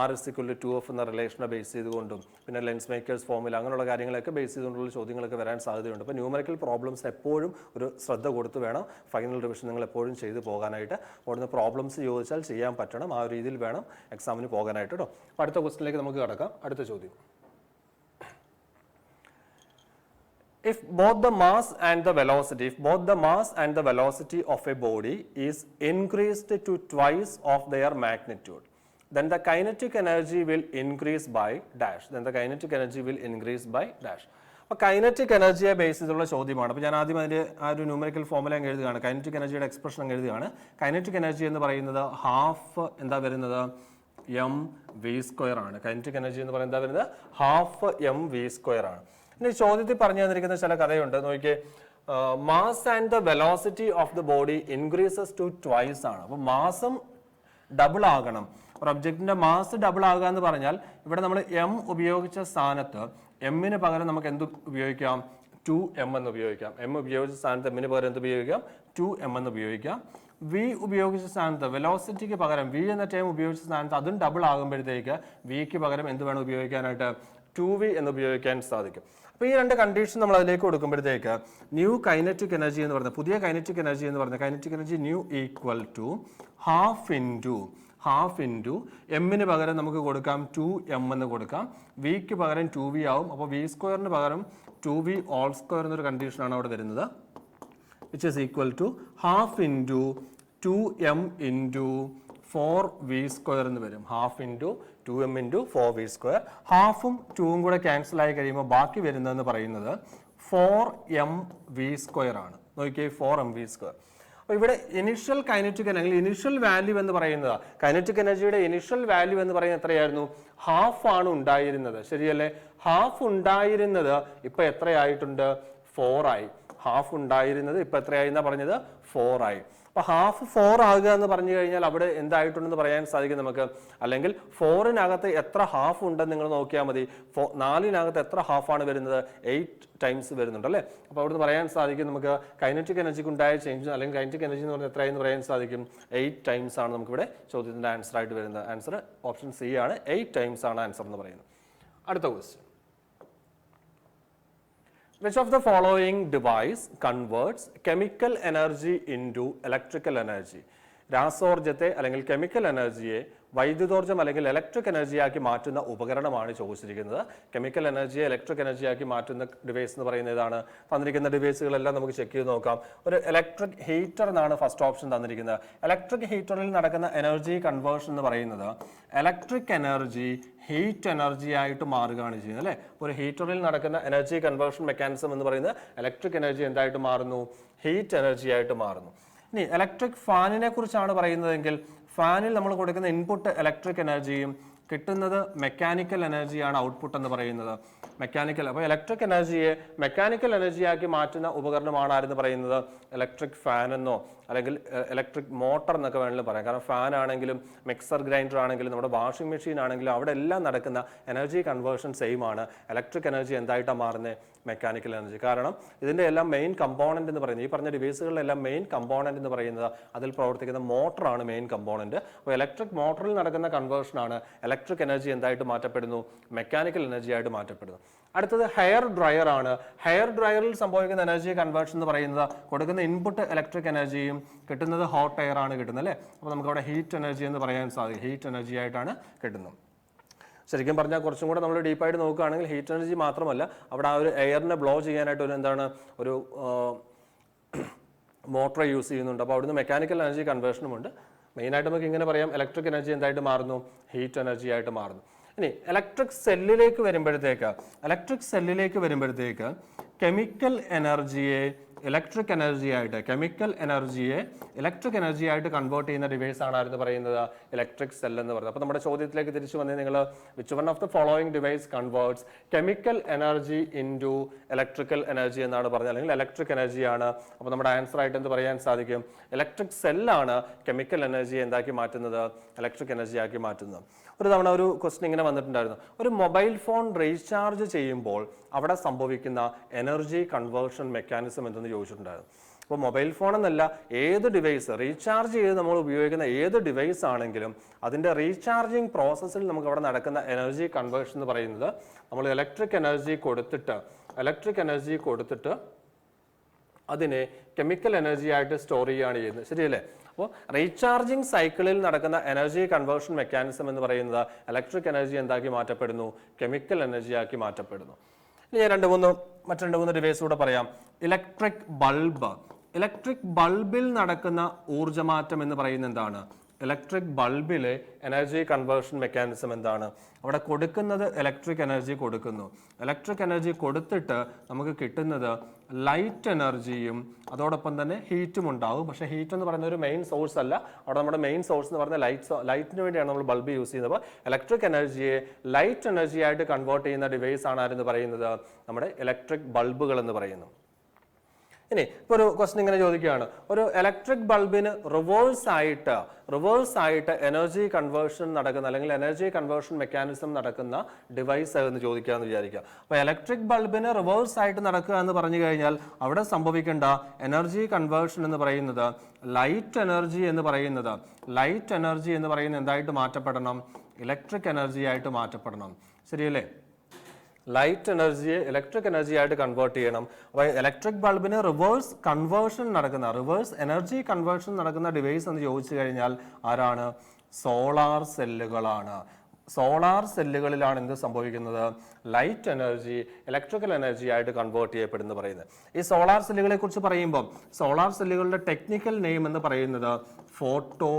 R=2F എന്ന റിലേഷനെ ബേസ് ചെയ്തുകൊണ്ടും, പിന്നെ ലെൻസ് മേക്കേഴ്സ് ഫോർമുല, അങ്ങനെയുള്ള കാര്യങ്ങളൊക്കെ ബേസ് ചെയ്തുകൊണ്ടുള്ള ചോദ്യങ്ങളൊക്കെ വരാൻ സാധ്യതയുണ്ട്. അപ്പോൾ ന്യൂമറിക്കൽ പ്രോബ്ലംസ് എപ്പോഴും ഒരു ശ്രദ്ധ കൊടുത്ത് വേണം ഫൈനൽ റിവിഷൻ നിങ്ങൾ എപ്പോഴും ചെയ്ത് പോകാനായിട്ട്. അവിടുന്ന് പ്രോബ്ലംസ് ചോദിച്ചാൽ ചെയ്യാൻ പറ്റണം, ആ ഒരു രീതിയിൽ വേണം എക്സാമിന് പോകാനായിട്ട് കേട്ടോ. അപ്പോൾ അടുത്ത ക്വസ്റ്റിനിലേക്ക് നമുക്ക് കടക്കാം. അടുത്ത ചോദ്യം, if both the mass and the velocity of a body is increased to twice of their magnitude, then the kinetic energy will increase by dash. അപ്പോൾ കൈനറ്റിക് എനർജിയെ ബേസ് ചെയ്തുള്ള ചോദ്യമാണ്. അപ്പോൾ ഞാൻ ആദ്യം അതിൻ്റെ ആ ഒരു ന്യൂമറിക്കൽ ഫോർമുല അങ്ങ് എഴുതുകയാണ്, കൈനറ്റിക് എനർജിയുടെ എക്സ്പ്രഷൻ അങ്ങ് എഴുതുകയാണ്. കൈനറ്റിക് എനർജി എന്ന് പറയുന്നത് ഹാഫ് എന്താ വരുന്നത്? mv² ആണ്. കൈനറ്റിക് എനർജി എന്ന് പറയുന്നത് എന്താ വരുന്നത്? ഹാഫ് mv² ആണ്. ഇനി ചോദ്യത്തിൽ പറഞ്ഞു തന്നിരിക്കുന്ന ചില കഥയുണ്ട്. നോക്കിയേ, mass and the velocity of the body increases to twice ആണ്. അപ്പോൾ മാസം ഡബിൾ ആകണം. ഒരു ഒബ്ജക്റ്റിന്റെ മാസ് ഡബിൾ ആകുക എന്ന് പറഞ്ഞാൽ ഇവിടെ നമ്മൾ m ഉപയോഗിച്ച സ്ഥാനത്ത് m-ന് പകരം നമുക്ക് എന്ത് ഉപയോഗിക്കാം? 2m എന്ന് ഉപയോഗിക്കാം. m ഉപയോഗിച്ച സ്ഥാനത്ത് m-ന് പകരം എന്ത് ഉപയോഗിക്കാം? 2m എന്ന് ഉപയോഗിക്കാം. v ഉപയോഗിച്ച സ്ഥാനത്ത് വെലോസിറ്റിക്ക് പകരം v എന്ന ടേം ഉപയോഗിച്ച സ്ഥാനത്ത് അതും ഡബിൾ ആകുമ്പോഴത്തേക്ക് vക്ക് പകരം എന്ത് വേണം ഉപയോഗിക്കാനായിട്ട്? 2v എന്ന് ഉപയോഗിക്കാൻ സാധിക്കും. അപ്പോൾ ഈ രണ്ട് കണ്ടീഷൻ നമ്മൾ അതിലേക്ക് കൊടുക്കുമ്പോഴത്തേക്ക് ന്യൂ കൈനറ്റിക് എനർജി എന്ന് പറയുന്നത്, പുതിയ കൈനറ്റിക് എനർജി എന്ന് പറയുന്നത്, kinetic energy new equal to half into എമ്മിന് പകരം നമുക്ക് കൊടുക്കാം 2m എന്ന് കൊടുക്കാം, വിക്ക് പകരം 2v ആവും. അപ്പോൾ വി സ്ക്വയറിന് പകരം 2v ഓൾ സ്ക്വയർ എന്നൊരു കണ്ടീഷനാണ് അവിടെ വരുന്നത്, which is equal to half into 2m into 4v square എന്ന് വരും. Half into 2m into 4v square. ഹാഫും 2ഉം കൂടെ ക്യാൻസൽ ആയി കഴിയുമ്പോൾ ബാക്കി വരുന്നതെന്ന് പറയുന്നത് 4mv സ്ക്വയർ ആണ്. നോക്കിയേ, 4mv സ്ക്വയർ. അപ്പോൾ ഇവിടെ ഇനിഷ്യൽ കൈനറ്റിക് അല്ലെങ്കിൽ ഇനിഷ്യൽ വാല്യൂ എന്ന് പറയുന്നത്, കൈനറ്റിക് എനർജിയുടെ ഇനിഷ്യൽ വാല്യൂ എന്ന് പറയുന്നത് എത്രയായിരുന്നു? ഹാഫ് ആണ് ഉണ്ടായിരുന്നത്, ശരിയല്ലേ? ഹാഫ് ഉണ്ടായിരുന്നത് ഇപ്പൊ എത്രയായിട്ടുണ്ട്? 4 ആയി. ഹാഫ് ഉണ്ടായിരുന്നത് ഇപ്പൊ എത്രയായി എന്നാ പറഞ്ഞത്? 4 ആയി. അപ്പൊ ഹാഫ് 4 ആകുക എന്ന് പറഞ്ഞു കഴിഞ്ഞാൽ അവിടെ എന്തായിട്ടുണ്ടെന്ന് പറയാൻ സാധിക്കും നമുക്ക്. അല്ലെങ്കിൽ 4-നകത്ത് എത്ര ഹാഫ് ഉണ്ടെന്ന് നിങ്ങൾ നോക്കിയാൽ മതി. 4-നകത്ത് എത്ര ഹാഫാണ് വരുന്നത്? 8 ടൈംസ് വരുന്നുണ്ട് അല്ലേ? അപ്പോൾ അവിടുന്ന് പറയാൻ സാധിക്കും നമുക്ക് കൈനറ്റിക് എനർജിക്ക് ഉണ്ടായ ചേഞ്ച് അല്ലെങ്കിൽ കൈനറ്റിക് എനർജി എന്ന് പറഞ്ഞാൽ എത്രയെന്ന് പറയാൻ സാധിക്കും? 8 ടൈംസ് ആണ് നമുക്കിവിടെ ചോദ്യത്തിന്റെ ആൻസർ ആയിട്ട് വരുന്നത്. ആൻസർ ഓപ്ഷൻ സി ആണ്, 8 ടൈംസ് ആണ് ആൻസർ എന്ന് പറയുന്നത്. അടുത്ത question, which of the following device converts chemical energy into electrical energy? രാസോർജത്തെ അല്ലെങ്കിൽ കെമിക്കൽ എനർജിയെ വൈദ്യുതോർജ്ജം അല്ലെങ്കിൽ ഇലക്ട്രിക് എനർജിയാക്കി മാറ്റുന്ന ഉപകരണമാണ് ചോദിച്ചിരിക്കുന്നത്. കെമിക്കൽ എനർജിയെ ഇലക്ട്രിക് എനർജിയാക്കി മാറ്റുന്ന ഡിവൈസ് എന്ന് പറയുന്നത് ഏതാണ്? തന്നിരിക്കുന്ന ഡിവൈസുകളെല്ലാം നമുക്ക് ചെക്ക് ചെയ്ത് നോക്കാം. ഒരു ഇലക്ട്രിക് ഹീറ്റർ എന്നാണ് ഫസ്റ്റ് ഓപ്ഷൻ തന്നിരിക്കുന്നത്. ഇലക്ട്രിക് ഹീറ്ററിൽ നടക്കുന്ന എനർജി കൺവേർഷൻ എന്ന് പറയുന്നത് ഇലക്ട്രിക് എനർജി ഹീറ്റ് എനർജി ആയിട്ട് മാറുകയാണ് ചെയ്യുന്നത് അല്ലേ? ഒരു ഹീറ്ററിൽ നടക്കുന്ന എനർജി കൺവേർഷൻ മെക്കാനിസം എന്ന് പറയുന്നത് ഇലക്ട്രിക് എനർജി എന്തായിട്ട് മാറുന്നു? ഹീറ്റ് എനർജി ആയിട്ട് മാറുന്നു. ഇനി ഇലക്ട്രിക് ഫാനിനെ കുറിച്ചാണ് പറയുന്നതെങ്കിൽ ഫാനിൽ നമ്മൾ കൊടുക്കുന്ന ഇൻപുട്ട് ഇലക്ട്രിക് എനർജിയും കിട്ടുന്നത് മെക്കാനിക്കൽ എനർജിയാണ് ഔട്ട്പുട്ട് എന്ന് പറയുന്നത്. മെക്കാനിക്കൽ, അപ്പോൾ ഇലക്ട്രിക് എനർജിയെ മെക്കാനിക്കൽ എനർജിയാക്കി മാറ്റുന്ന ഉപകരണമാണ് ആരെന്ന് പറയുന്നത്? ഇലക്ട്രിക് ഫാൻ എന്നോ അല്ലെങ്കിൽ ഇലക്ട്രിക് മോട്ടർ എന്നൊക്കെ വേണമെങ്കിലും പറയാം. കാരണം ഫാൻ ആണെങ്കിലും മിക്സർ ഗ്രൈൻഡർ ആണെങ്കിലും നമ്മുടെ വാഷിംഗ് മെഷീൻ ആണെങ്കിലും അവിടെ എല്ലാം നടക്കുന്ന എനർജി കൺവേർഷൻ സെയിം ആണ്. ഇലക്ട്രിക് എനർജി എന്തായിട്ടാണ് മാറുന്നത്? Mechanical energy. കാരണം ഇതിൻ്റെ എല്ലാം മെയിൻ കമ്പോണന്റ് എന്ന് പറയുന്നത്, ഈ പറഞ്ഞ ഡിവൈസുകളിലെല്ലാം മെയിൻ കമ്പോണന്റ് എന്ന് പറയുന്നത് അതിൽ പ്രവർത്തിക്കുന്ന മോട്ടറാണ് മെയിൻ കമ്പോണന്റ്. അപ്പോൾ ഇലക്ട്രിക് മോട്ടറിൽ നടക്കുന്ന കൺവേർഷനാണ് ഇലക്ട്രിക് എനർജി എന്തായിട്ട് മാറ്റപ്പെടുന്നു? മെക്കാനിക്കൽ എനർജി ആയിട്ട് മാറ്റപ്പെടുന്നു. അടുത്തത് ഹെയർ ഡ്രയർ ആണ്. ഹെയർ ഡ്രയറിൽ സംഭവിക്കുന്ന എനർജി കൺവേർഷൻ എന്ന് പറയുന്നത് കൊടുക്കുന്ന ഇൻപുട്ട് ഇലക്ട്രിക് എനർജിയും കിട്ടുന്നത് ഹോട്ട് എയർ ആണ് കിട്ടുന്നത് അല്ലേ? അപ്പോൾ നമുക്ക് അവിടെ ഹീറ്റ് എനർജി എന്ന് പറയാൻ സാധിക്കും. ഹീറ്റ് എനർജി ആയിട്ടാണ് കിട്ടുന്നത്. ശരിക്കും പറഞ്ഞാൽ കുറച്ചും കൂടെ നമ്മൾ ഡീപ്പായിട്ട് നോക്കുകയാണെങ്കിൽ ഹീറ്റ് എനർജി മാത്രമല്ല, അവിടെ ആ ഒരു എയറിനെ ബ്ലോ ചെയ്യാനായിട്ട് ഒരു ഒരു മോട്ടർ യൂസ് ചെയ്യുന്നുണ്ട്. അപ്പോൾ അവിടുന്ന് മെക്കാനിക്കൽ എനർജി കൺവേർഷനും ഉണ്ട്. മെയിനായിട്ട് നമുക്ക് ഇങ്ങനെ പറയാം, ഇലക്ട്രിക് എനർജി എന്തായിട്ട് മാറുന്നു? ഹീറ്റ് എനർജി ആയിട്ട് മാറുന്നു. ഇനി ഇലക്ട്രിക് സെല്ലിലേക്ക് വരുമ്പോഴത്തേക്ക് കെമിക്കൽ എനർജിയെ ഇലക്ട്രിക് എനർജി ആയിട്ട് കൺവേർട്ട് ചെയ്യുന്ന ഡിവൈസ് ആണ് ആരെന്ന് പറയുന്നത്? ഇലക്ട്രിക് സെൽ എന്ന് പറയുന്നത്. അപ്പോൾ നമ്മുടെ ചോദ്യത്തിലേക്ക് തിരിച്ചു വന്നേ നിങ്ങൾ, which one of the following device converts chemical energy into electrical energy എന്നാണ് പറഞ്ഞത്, അല്ലെങ്കിൽ ഇലക്ട്രിക് എനർജിയാണ്. അപ്പോൾ നമ്മുടെ ആൻസർ ആയിട്ട് എന്ത് പറയാൻ സാധിക്കും? ഇലക്ട്രിക് സെല്ലാണ് കെമിക്കൽ എനർജി എന്താക്കി മാറ്റുന്നത്? ഇലക്ട്രിക് എനർജി ആക്കി മാറ്റുന്നത്. ഒരു തവണ ഒരു ക്വസ്റ്റ്യൻ ഇങ്ങനെ വന്നിട്ടുണ്ടായിരുന്നു, ഒരു മൊബൈൽ ഫോൺ റീചാർജ് ചെയ്യുമ്പോൾ അവിടെ സംഭവിക്കുന്ന എനർജി കൺവേർഷൻ മെക്കാനിസം എന്തെന്ന് ചോദിച്ചിട്ടുണ്ടായിരുന്നു. അപ്പോൾ മൊബൈൽ ഫോൺ എന്നല്ല, ഏത് ഡിവൈസ് റീചാർജ് ചെയ്ത് നമ്മൾ ഉപയോഗിക്കുന്ന ഏത് ഡിവൈസ് ആണെങ്കിലും അതിൻ്റെ റീചാർജിങ് പ്രോസസ്സിൽ നമുക്ക് അവിടെ നടക്കുന്ന എനർജി കൺവേർഷൻ എന്ന് പറയുന്നത് നമ്മൾ ഇലക്ട്രിക് എനർജി കൊടുത്തിട്ട് അതിനെ കെമിക്കൽ എനർജി ആയിട്ട് സ്റ്റോർ ചെയ്യുകയാണ് ചെയ്യുന്നത്, ശരിയല്ലേ? അപ്പോൾ റീചാർജിങ് സൈക്കിളിൽ നടക്കുന്ന എനർജി കൺവേർഷൻ മെക്കാനിസം എന്ന് പറയുന്നത് ഇലക്ട്രിക് എനർജി എന്താക്കി മാറ്റപ്പെടുന്നു? കെമിക്കൽ എനർജി ആക്കി മാറ്റപ്പെടുന്നു. ഇനി ഞാൻ മറ്റു രണ്ട് മൂന്ന് ഡിവൈസ് കൂടെ പറയാം. ഇലക്ട്രിക് ബൾബിൽ നടക്കുന്ന ഊർജ്ജമാറ്റം എന്ന് പറയുന്നത് എന്താണ്? ഇലക്ട്രിക് ബൾബിലെ എനർജി കൺവേർഷൻ മെക്കാനിസം എന്താണ്? അവിടെ കൊടുക്കുന്നത് ഇലക്ട്രിക് എനർജി കൊടുത്തിട്ട് നമുക്ക് കിട്ടുന്നത് ലൈറ്റ് എനർജിയും അതോടൊപ്പം തന്നെ ഹീറ്റും ഉണ്ടാവും. പക്ഷേ ഹീറ്റ് എന്ന് പറയുന്ന ഒരു മെയിൻ സോഴ്സ് അല്ല, അവിടെ നമ്മുടെ മെയിൻ സോഴ്സ് എന്ന് പറയുന്ന ലൈറ്റിന് വേണ്ടിയാണ് നമ്മൾ ബൾബ് യൂസ് ചെയ്യുന്നത്. അപ്പോൾ ഇലക്ട്രിക് എനർജിയെ ലൈറ്റ് എനർജി ആയിട്ട് കൺവേർട്ട് ചെയ്യുന്ന ഡിവൈസ് ആണ് ആരെന്ന് പറയുന്നത്? നമ്മുടെ ഇലക്ട്രിക് ബൾബുകൾ എന്ന് പറയുന്നു. ഇനി ഇപ്പോൾ ഒരു ക്വസ്റ്റ്യൻ ഇങ്ങനെ ചോദിക്കുകയാണ്, ഒരു ഇലക്ട്രിക് ബൾബിന് റിവേഴ്സ് ആയിട്ട് എനർജി കൺവേർഷൻ നടക്കുന്ന അല്ലെങ്കിൽ എനർജി കൺവേർഷൻ മെക്കാനിസം നടക്കുന്ന ഡിവൈസ് എന്ന് ചോദിക്കാമെന്ന് വിചാരിക്കുക. അപ്പോൾ ഇലക്ട്രിക് ബൾബിന് റിവേഴ്സ് ആയിട്ട് നടക്കുക എന്ന് പറഞ്ഞു കഴിഞ്ഞാൽ അവിടെ സംഭവിക്കേണ്ട എനർജി കൺവേർഷൻ എന്ന് പറയുന്നത് ലൈറ്റ് എനർജി എന്ന് പറയുന്നത് എന്തായിട്ട് മാറ്റപ്പെടണം? ഇലക്ട്രിക് എനർജി ആയിട്ട് മാറ്റപ്പെടണം, ശരിയല്ലേ? ലൈറ്റ് എനർജിയെ ഇലക്ട്രിക് എനർജി ആയിട്ട് കൺവേർട്ട് ചെയ്യണം. അപ്പോൾ ഇലക്ട്രിക് ബൾബിന് റിവേഴ്സ് എനർജി കൺവേർഷൻ നടക്കുന്ന ഡിവൈസ് എന്ന് ചോദിച്ചു കഴിഞ്ഞാൽ ആരാണ്? സോളാർ സെല്ലുകളാണ്. സോളാർ സെല്ലുകളിലാണ് എന്ത് സംഭവിക്കുന്നത്? ലൈറ്റ് എനർജി ഇലക്ട്രിക്കൽ എനർജി ആയിട്ട് കൺവേർട്ട് ചെയ്യപ്പെടുന്നു പറയുന്നത്. ഈ സോളാർ സെല്ലുകളെ കുറിച്ച് പറയുമ്പോൾ സോളാർ സെല്ലുകളുടെ ടെക്നിക്കൽ നെയിം എന്ന് പറയുന്നത് ഫോട്ടോ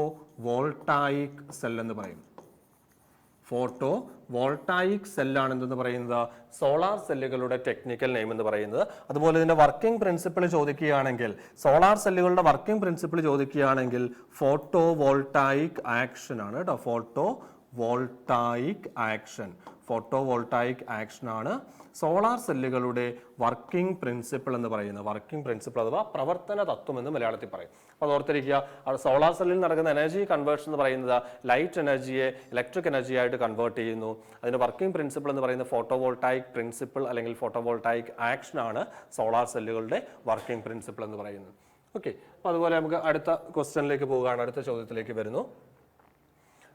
വോൾട്ടായിക് സെൽ എന്ന് പറയും. ഫോട്ടോ വോൾട്ടായിക് സെല്ലാണ് എന്തെന്ന് പറയുന്നത്? സോളാർ സെല്ലുകളുടെ ടെക്നിക്കൽ നെയിം എന്ന് പറയുന്നത്. അതുപോലെ ഇതിന്റെ വർക്കിംഗ് പ്രിൻസിപ്പിൾ ചോദിക്കുകയാണെങ്കിൽ, സോളാർ സെല്ലുകളുടെ വർക്കിംഗ് പ്രിൻസിപ്പിൾ ചോദിക്കുകയാണെങ്കിൽ ഫോട്ടോ വോൾട്ടായിക് ആക്ഷൻ ആണ് കേട്ടോ. ഫോട്ടോ വോൾട്ടായിക് ആക്ഷൻ ആണ് സോളാർ സെല്ലുകളുടെ വർക്കിംഗ് പ്രിൻസിപ്പിൾ എന്ന് പറയുന്നത്. വർക്കിംഗ് പ്രിൻസിപ്പിൾ അഥവാ പ്രവർത്തന തത്വം എന്ന് മലയാളത്തിൽ പറയും. അപ്പോൾ ഓർത്തിരിക്കുക, സോളാർ സെല്ലിൽ നടക്കുന്ന എനർജി കൺവേർഷൻ എന്ന് പറയുന്നത് ലൈറ്റ് എനർജിയെ ഇലക്ട്രിക് എനർജി ആയിട്ട് കൺവേർട്ട് ചെയ്യുന്നു. അതിന്റെ വർക്കിംഗ് പ്രിൻസിപ്പിൾ എന്ന് പറയുന്നത് ഫോട്ടോ വോൾട്ടായിക് പ്രിൻസിപ്പിൾ അല്ലെങ്കിൽ ഫോട്ടോ വോൾട്ടായിക് ആക്ഷൻ ആണ് സോളാർ സെല്ലുകളുടെ വർക്കിംഗ് പ്രിൻസിപ്പിൾ എന്ന് പറയുന്നത്. ഓക്കെ, അപ്പോൾ അതുപോലെ നമുക്ക് അടുത്ത ക്വസ്റ്റ്യനിലേക്ക് പോവുകയാണ്. അടുത്ത ചോദ്യത്തിലേക്ക് വരുന്നു.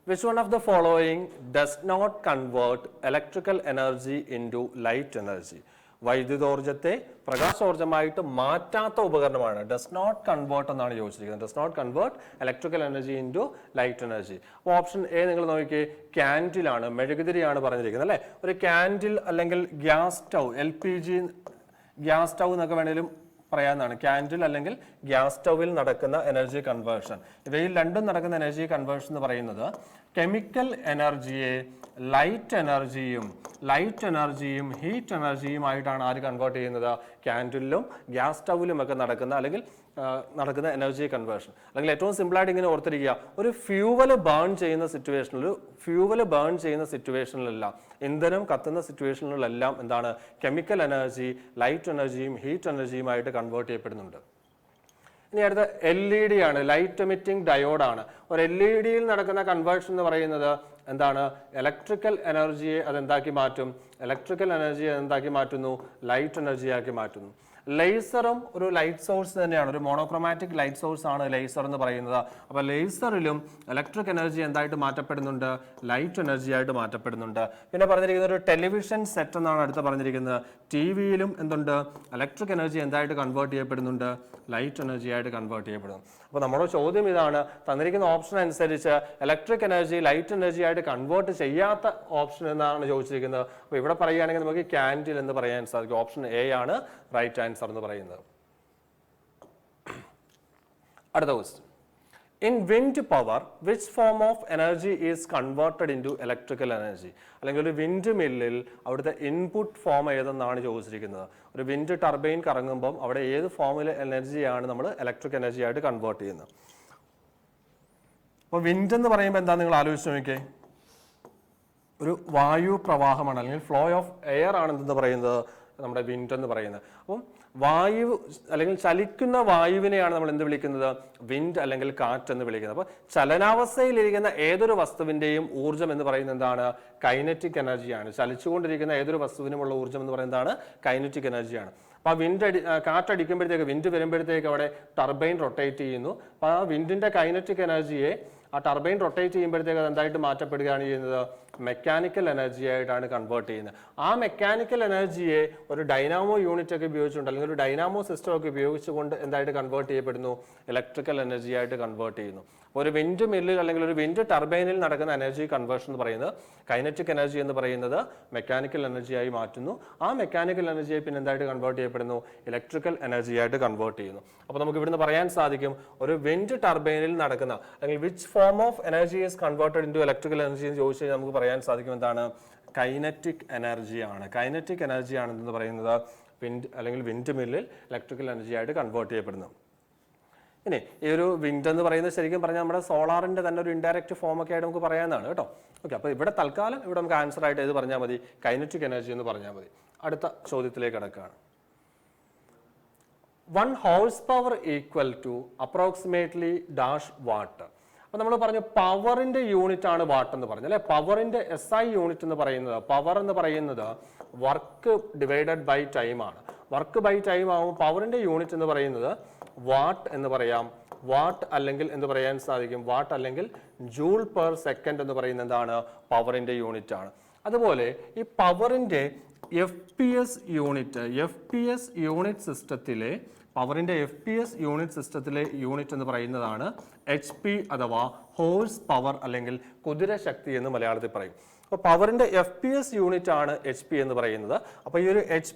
Which one of the following does not convert electrical energy into light energy? വൈദ്യുതോർജ്ജത്തെ പ്രകാശോർജ്ജമായിട്ട് മാറ്റാത്ത ഉപകരണമാണ്. ഡസ് നോട്ട് കൺവേർട്ട് എന്നാണ് ചോദിച്ചിരിക്കുന്നത്. Does not convert electrical energy into light energy. അപ്പോൾ ഓപ്ഷൻ എ നിങ്ങൾ നോക്കിയേ, ക്യാൻഡിലാണ്, മെഴുകുതിരിയാണ് പറഞ്ഞിരിക്കുന്നത് അല്ലേ. ഒരു ക്യാൻഡിൽ അല്ലെങ്കിൽ gas stove, LPG gas stove എന്നൊക്കെ വേണേലും പറയാവുന്നതാണ്. ക്യാൻഡിൽ അല്ലെങ്കിൽ ഗ്യാസ് സ്റ്റൗവിൽ നടക്കുന്ന എനർജി കൺവേർഷൻ, ഇവയിൽ രണ്ടും നടക്കുന്ന എനർജി കൺവേർഷൻ എന്ന് പറയുന്നത് കെമിക്കൽ എനർജിയെ ലൈറ്റ് എനർജിയും ഹീറ്റ് എനർജിയും ആയിട്ടാണ് ആര് കൺവേർട്ട് ചെയ്യുന്നത്? ക്യാൻഡിലും ഗ്യാസ് സ്റ്റൗവിലും ഒക്കെ നടക്കുന്ന എനർജി കൺവേർഷൻ. അല്ലെങ്കിൽ ഏറ്റവും സിമ്പിളായിട്ട് ഇങ്ങനെ ഓർത്തിരിക്കുക, ഒരു ഫ്യൂവൽ ബേൺ ചെയ്യുന്ന സിറ്റുവേഷനിലെല്ലാം, ഇന്ധനം കത്തുന്ന സിറ്റുവേഷനുകളിലെല്ലാം എന്താണ്? കെമിക്കൽ എനർജി ലൈറ്റ് എനർജിയും ഹീറ്റ് എനർജിയുമായിട്ട് കൺവേർട്ട് ചെയ്യപ്പെടുന്നുണ്ട്. ഇനി അടുത്ത LED ആണ്, ലൈറ്റ് എമിറ്റിംഗ് ഡയോഡാണ്. ഒരു LED-യിൽ നടക്കുന്ന കൺവേർഷൻ എന്ന് പറയുന്നത് എന്താണ്? ഇലക്ട്രിക്കൽ എനർജിയെ അതെന്താക്കി മാറ്റുന്നു? ലൈറ്റ് എനർജിയാക്കി മാറ്റുന്നു. ലേസറും ഒരു ലൈറ്റ് സോഴ്സ് തന്നെയാണ്, ഒരു മോണോക്രോമാറ്റിക് ലൈറ്റ് സോഴ്സ് ആണ് ലേസർ എന്ന് പറയുന്നത്. അപ്പോൾ ലേസറിലും ഇലക്ട്രിക് എനർജി എന്തായിട്ട് മാറ്റപ്പെടുന്നുണ്ട്? ലൈറ്റ് എനർജി ആയിട്ട് മാറ്റപ്പെടുന്നുണ്ട്. പിന്നെ പറഞ്ഞിരിക്കുന്ന ഒരു ടെലിവിഷൻ സെറ്റ് എന്നാണ് അടുത്ത് പറഞ്ഞിരിക്കുന്നത്. TV-യിലും എന്തുണ്ട്? ഇലക്ട്രിക് എനർജി എന്തായിട്ട് കൺവേർട്ട് ചെയ്യപ്പെടുന്നുണ്ട്? ലൈറ്റ് എനർജി ആയിട്ട് കൺവേർട്ട് ചെയ്യപ്പെടുന്നു. അപ്പോൾ നമ്മുടെ ചോദ്യം ഇതാണ്, തന്നിരിക്കുന്ന ഓപ്ഷൻ അനുസരിച്ച് ഇലക്ട്രിക് എനർജി ലൈറ്റ് എനർജി ആയിട്ട് കൺവേർട്ട് ചെയ്യാത്ത ഓപ്ഷൻ എന്നാണ് ചോദിച്ചിരിക്കുന്നത്. അപ്പോൾ ഇവിടെ പറയുകയാണെങ്കിൽ നമുക്ക് ക്യാൻഡിൽ എന്ന് പറയാൻ സാധിക്കും. ഓപ്ഷൻ എ ആണ് റൈറ്റ് ആൻസർ എന്ന് പറയുന്നത്. അടുത്ത question, in wind power which form of energy is converted into electrical energy? അല്ലെങ്കിൽ ഒരു വിൻഡ് മില്ലിൽ അവിടുത്തെ ഇൻപുട്ട് ഫോം ഏതെന്നാണ് ചോദിച്ചിരിക്കുന്നത്. ഒരു വിൻഡ് ടർബൈൻ കറങ്ങുമ്പം അവിടെ ഏത് ഫോമിലെ എനർജിയാണ് നമ്മൾ ഇലക്ട്രിക് എനർജി ആയിട്ട് കൺവേർട്ട് ചെയ്യുന്നത്? അപ്പോൾ വിൻഡ് എന്ന് പറയുമ്പോൾ എന്താ നിങ്ങൾ ആലോചിച്ച് നോക്കിയേ, ഒരു വായു പ്രവാഹമാണ് അല്ലെങ്കിൽ ഫ്ലോ ഓഫ് എയർ ആണ് എന്തെന്ന് പറയുന്നത് നമ്മുടെ വിൻഡ് എന്ന് പറയുന്നത്. അപ്പം വായു അല്ലെങ്കിൽ ചലിക്കുന്ന വായുവിനെയാണ് നമ്മൾ എന്ത് വിളിക്കുന്നത്? വിൻഡ് അല്ലെങ്കിൽ കാറ്റ് എന്ന് വിളിക്കുന്നത്. അപ്പോൾ ചലനാവസ്ഥയിലിരിക്കുന്ന ഏതൊരു വസ്തുവിന്റെയും ഊർജ്ജം എന്ന് പറയുന്നത് എന്താണ്? കൈനറ്റിക് എനർജിയാണ്. ചലിച്ചുകൊണ്ടിരിക്കുന്ന ഏതൊരു വസ്തുവിനുമുള്ള ഊർജ്ജം എന്ന് പറയുന്നതാണ് കൈനറ്റിക് എനർജിയാണ്. അപ്പോൾ ആ കാറ്റടിക്കുമ്പോഴത്തേക്ക്, വിൻഡ് വരുമ്പോഴത്തേക്ക് അവിടെ ടർബൈൻ റൊട്ടേറ്റ് ചെയ്യുന്നു. അപ്പോൾ ആ വിൻഡിന്റെ കൈനറ്റിക് എനർജിയെ ആ ടർബൈൻ റൊട്ടേറ്റ് ചെയ്യുമ്പോഴത്തേക്ക് അത് എന്തായിട്ട് മാറ്റപ്പെടുകയാണ് ചെയ്യുന്നത്? മെക്കാനിക്കൽ എനർജി ആയിട്ടാണ് കൺവേർട്ട് ചെയ്യുന്നത്. ആ മെക്കാനിക്കൽ എനർജിയെ ഒരു ഡൈനാമോ യൂണിറ്റ് ഒക്കെ ഉപയോഗിച്ചുകൊണ്ട് അല്ലെങ്കിൽ ഒരു ഡൈനാമോ സിസ്റ്റം ഒക്കെ ഉപയോഗിച്ചുകൊണ്ട് എന്തായിട്ട് കൺവേർട്ട് ചെയ്യപ്പെടുന്നു? ഇലക്ട്രിക്കൽ എനർജി ആയിട്ട് കൺവേർട്ട് ചെയ്യുന്നു. ഒരു വിൻഡ് മില്ലിൽ അല്ലെങ്കിൽ ഒരു വിൻഡ് ടർബൈനിൽ നടക്കുന്ന എനർജി കൺവേർഷൻ എന്ന് പറയുന്നത് കൈനറ്റിക് എനർജി എന്ന് പറയുന്നത് മെക്കാനിക്കൽ എനർജിയായി മാറ്റുന്നു. ആ മെക്കാനിക്കൽ എനർജിയെ പിന്നെ എന്തായിട്ട് കൺവേർട്ട് ചെയ്യപ്പെടുന്നു? ഇലക്ട്രിക്കൽ എനർജി ആയിട്ട് കൺവേർട്ട് ചെയ്യുന്നു. അപ്പോൾ നമുക്ക് ഇവിടുന്ന് പറയാൻ സാധിക്കും, ഒരു വിൻഡ് ടർബൈനിൽ നടക്കുന്ന അല്ലെങ്കിൽ which form of energy is converted into electrical energy എന്ന് ചോദിച്ചു കഴിഞ്ഞാൽ നമുക്ക് പറയാൻ സാധിക്കും എന്താണ്? കൈനറ്റിക് എനർജിയാണ്. കൈനറ്റിക് എനർജിയാണ് എന്ന് പറയുന്നത് വിൻഡ് അല്ലെങ്കിൽ വിൻഡ് മില്ലിൽ ഇലക്ട്രിക്കൽ എനർജി ആയിട്ട് കൺവേർട്ട് ചെയ്യപ്പെടുന്നത്. ഇനി ഈ ഒരു വിൻഡ് എന്ന് പറയുന്നത് ശരിക്കും പറഞ്ഞാൽ നമ്മുടെ സോളാറിന്റെ തന്നെ ഒരു ഇൻഡയറക്റ്റ് ഫോം ഒക്കെ ആയിട്ട് നമുക്ക് പറയാവുന്നതാണ് കേട്ടോ. ഓക്കെ, അപ്പോൾ ഇവിടെ തൽക്കാലം ഇവിടെ നമുക്ക് ആൻസർ ആയിട്ട് ഏത് പറഞ്ഞാൽ മതി? കൈനറ്റിക് എനർജി എന്ന് പറഞ്ഞാൽ മതി. അടുത്ത ചോദ്യത്തിലേക്ക് കടക്കുകയാണ്. 1 horse power equal to approximately dash watt. അപ്പോൾ നമ്മൾ പറഞ്ഞു പവറിന്റെ യൂണിറ്റ് ആണ് വാട്ട് എന്ന് പറഞ്ഞു അല്ലെ. പവറിന്റെ SI യൂണിറ്റ് എന്ന് പറയുന്നത്, പവർ എന്ന് പറയുന്നത് വർക്ക് ഡിവൈഡഡ് ബൈ ടൈം ആണ്. വർക്ക് ബൈ ടൈം ആകുമ്പോൾ പവറിന്റെ യൂണിറ്റ് എന്ന് പറയുന്നത് വാട്ട് എന്ന് പറയാം. വാട്ട് അല്ലെങ്കിൽ എന്ത് പറയാൻ സാധിക്കും? വാട്ട് അല്ലെങ്കിൽ ജൂൾ പെർ സെക്കൻഡ് എന്ന് പറയുന്നത് എന്താണ്? പവറിന്റെ യൂണിറ്റ് ആണ്. അതുപോലെ ഈ പവറിന്റെ FPS യൂണിറ്റ് സിസ്റ്റത്തിലെ പവറിൻ്റെ FPS യൂണിറ്റ് സിസ്റ്റത്തിലെ യൂണിറ്റ് എന്ന് പറയുന്നതാണ് HP അഥവാ ഹോഴ്സ് പവർ അല്ലെങ്കിൽ കുതിരശക്തി എന്ന് മലയാളത്തിൽ പറയും. അപ്പോൾ പവറിൻ്റെ FPS യൂണിറ്റ് ആണ് HP എന്ന് പറയുന്നത്. അപ്പോൾ ഈ ഒരു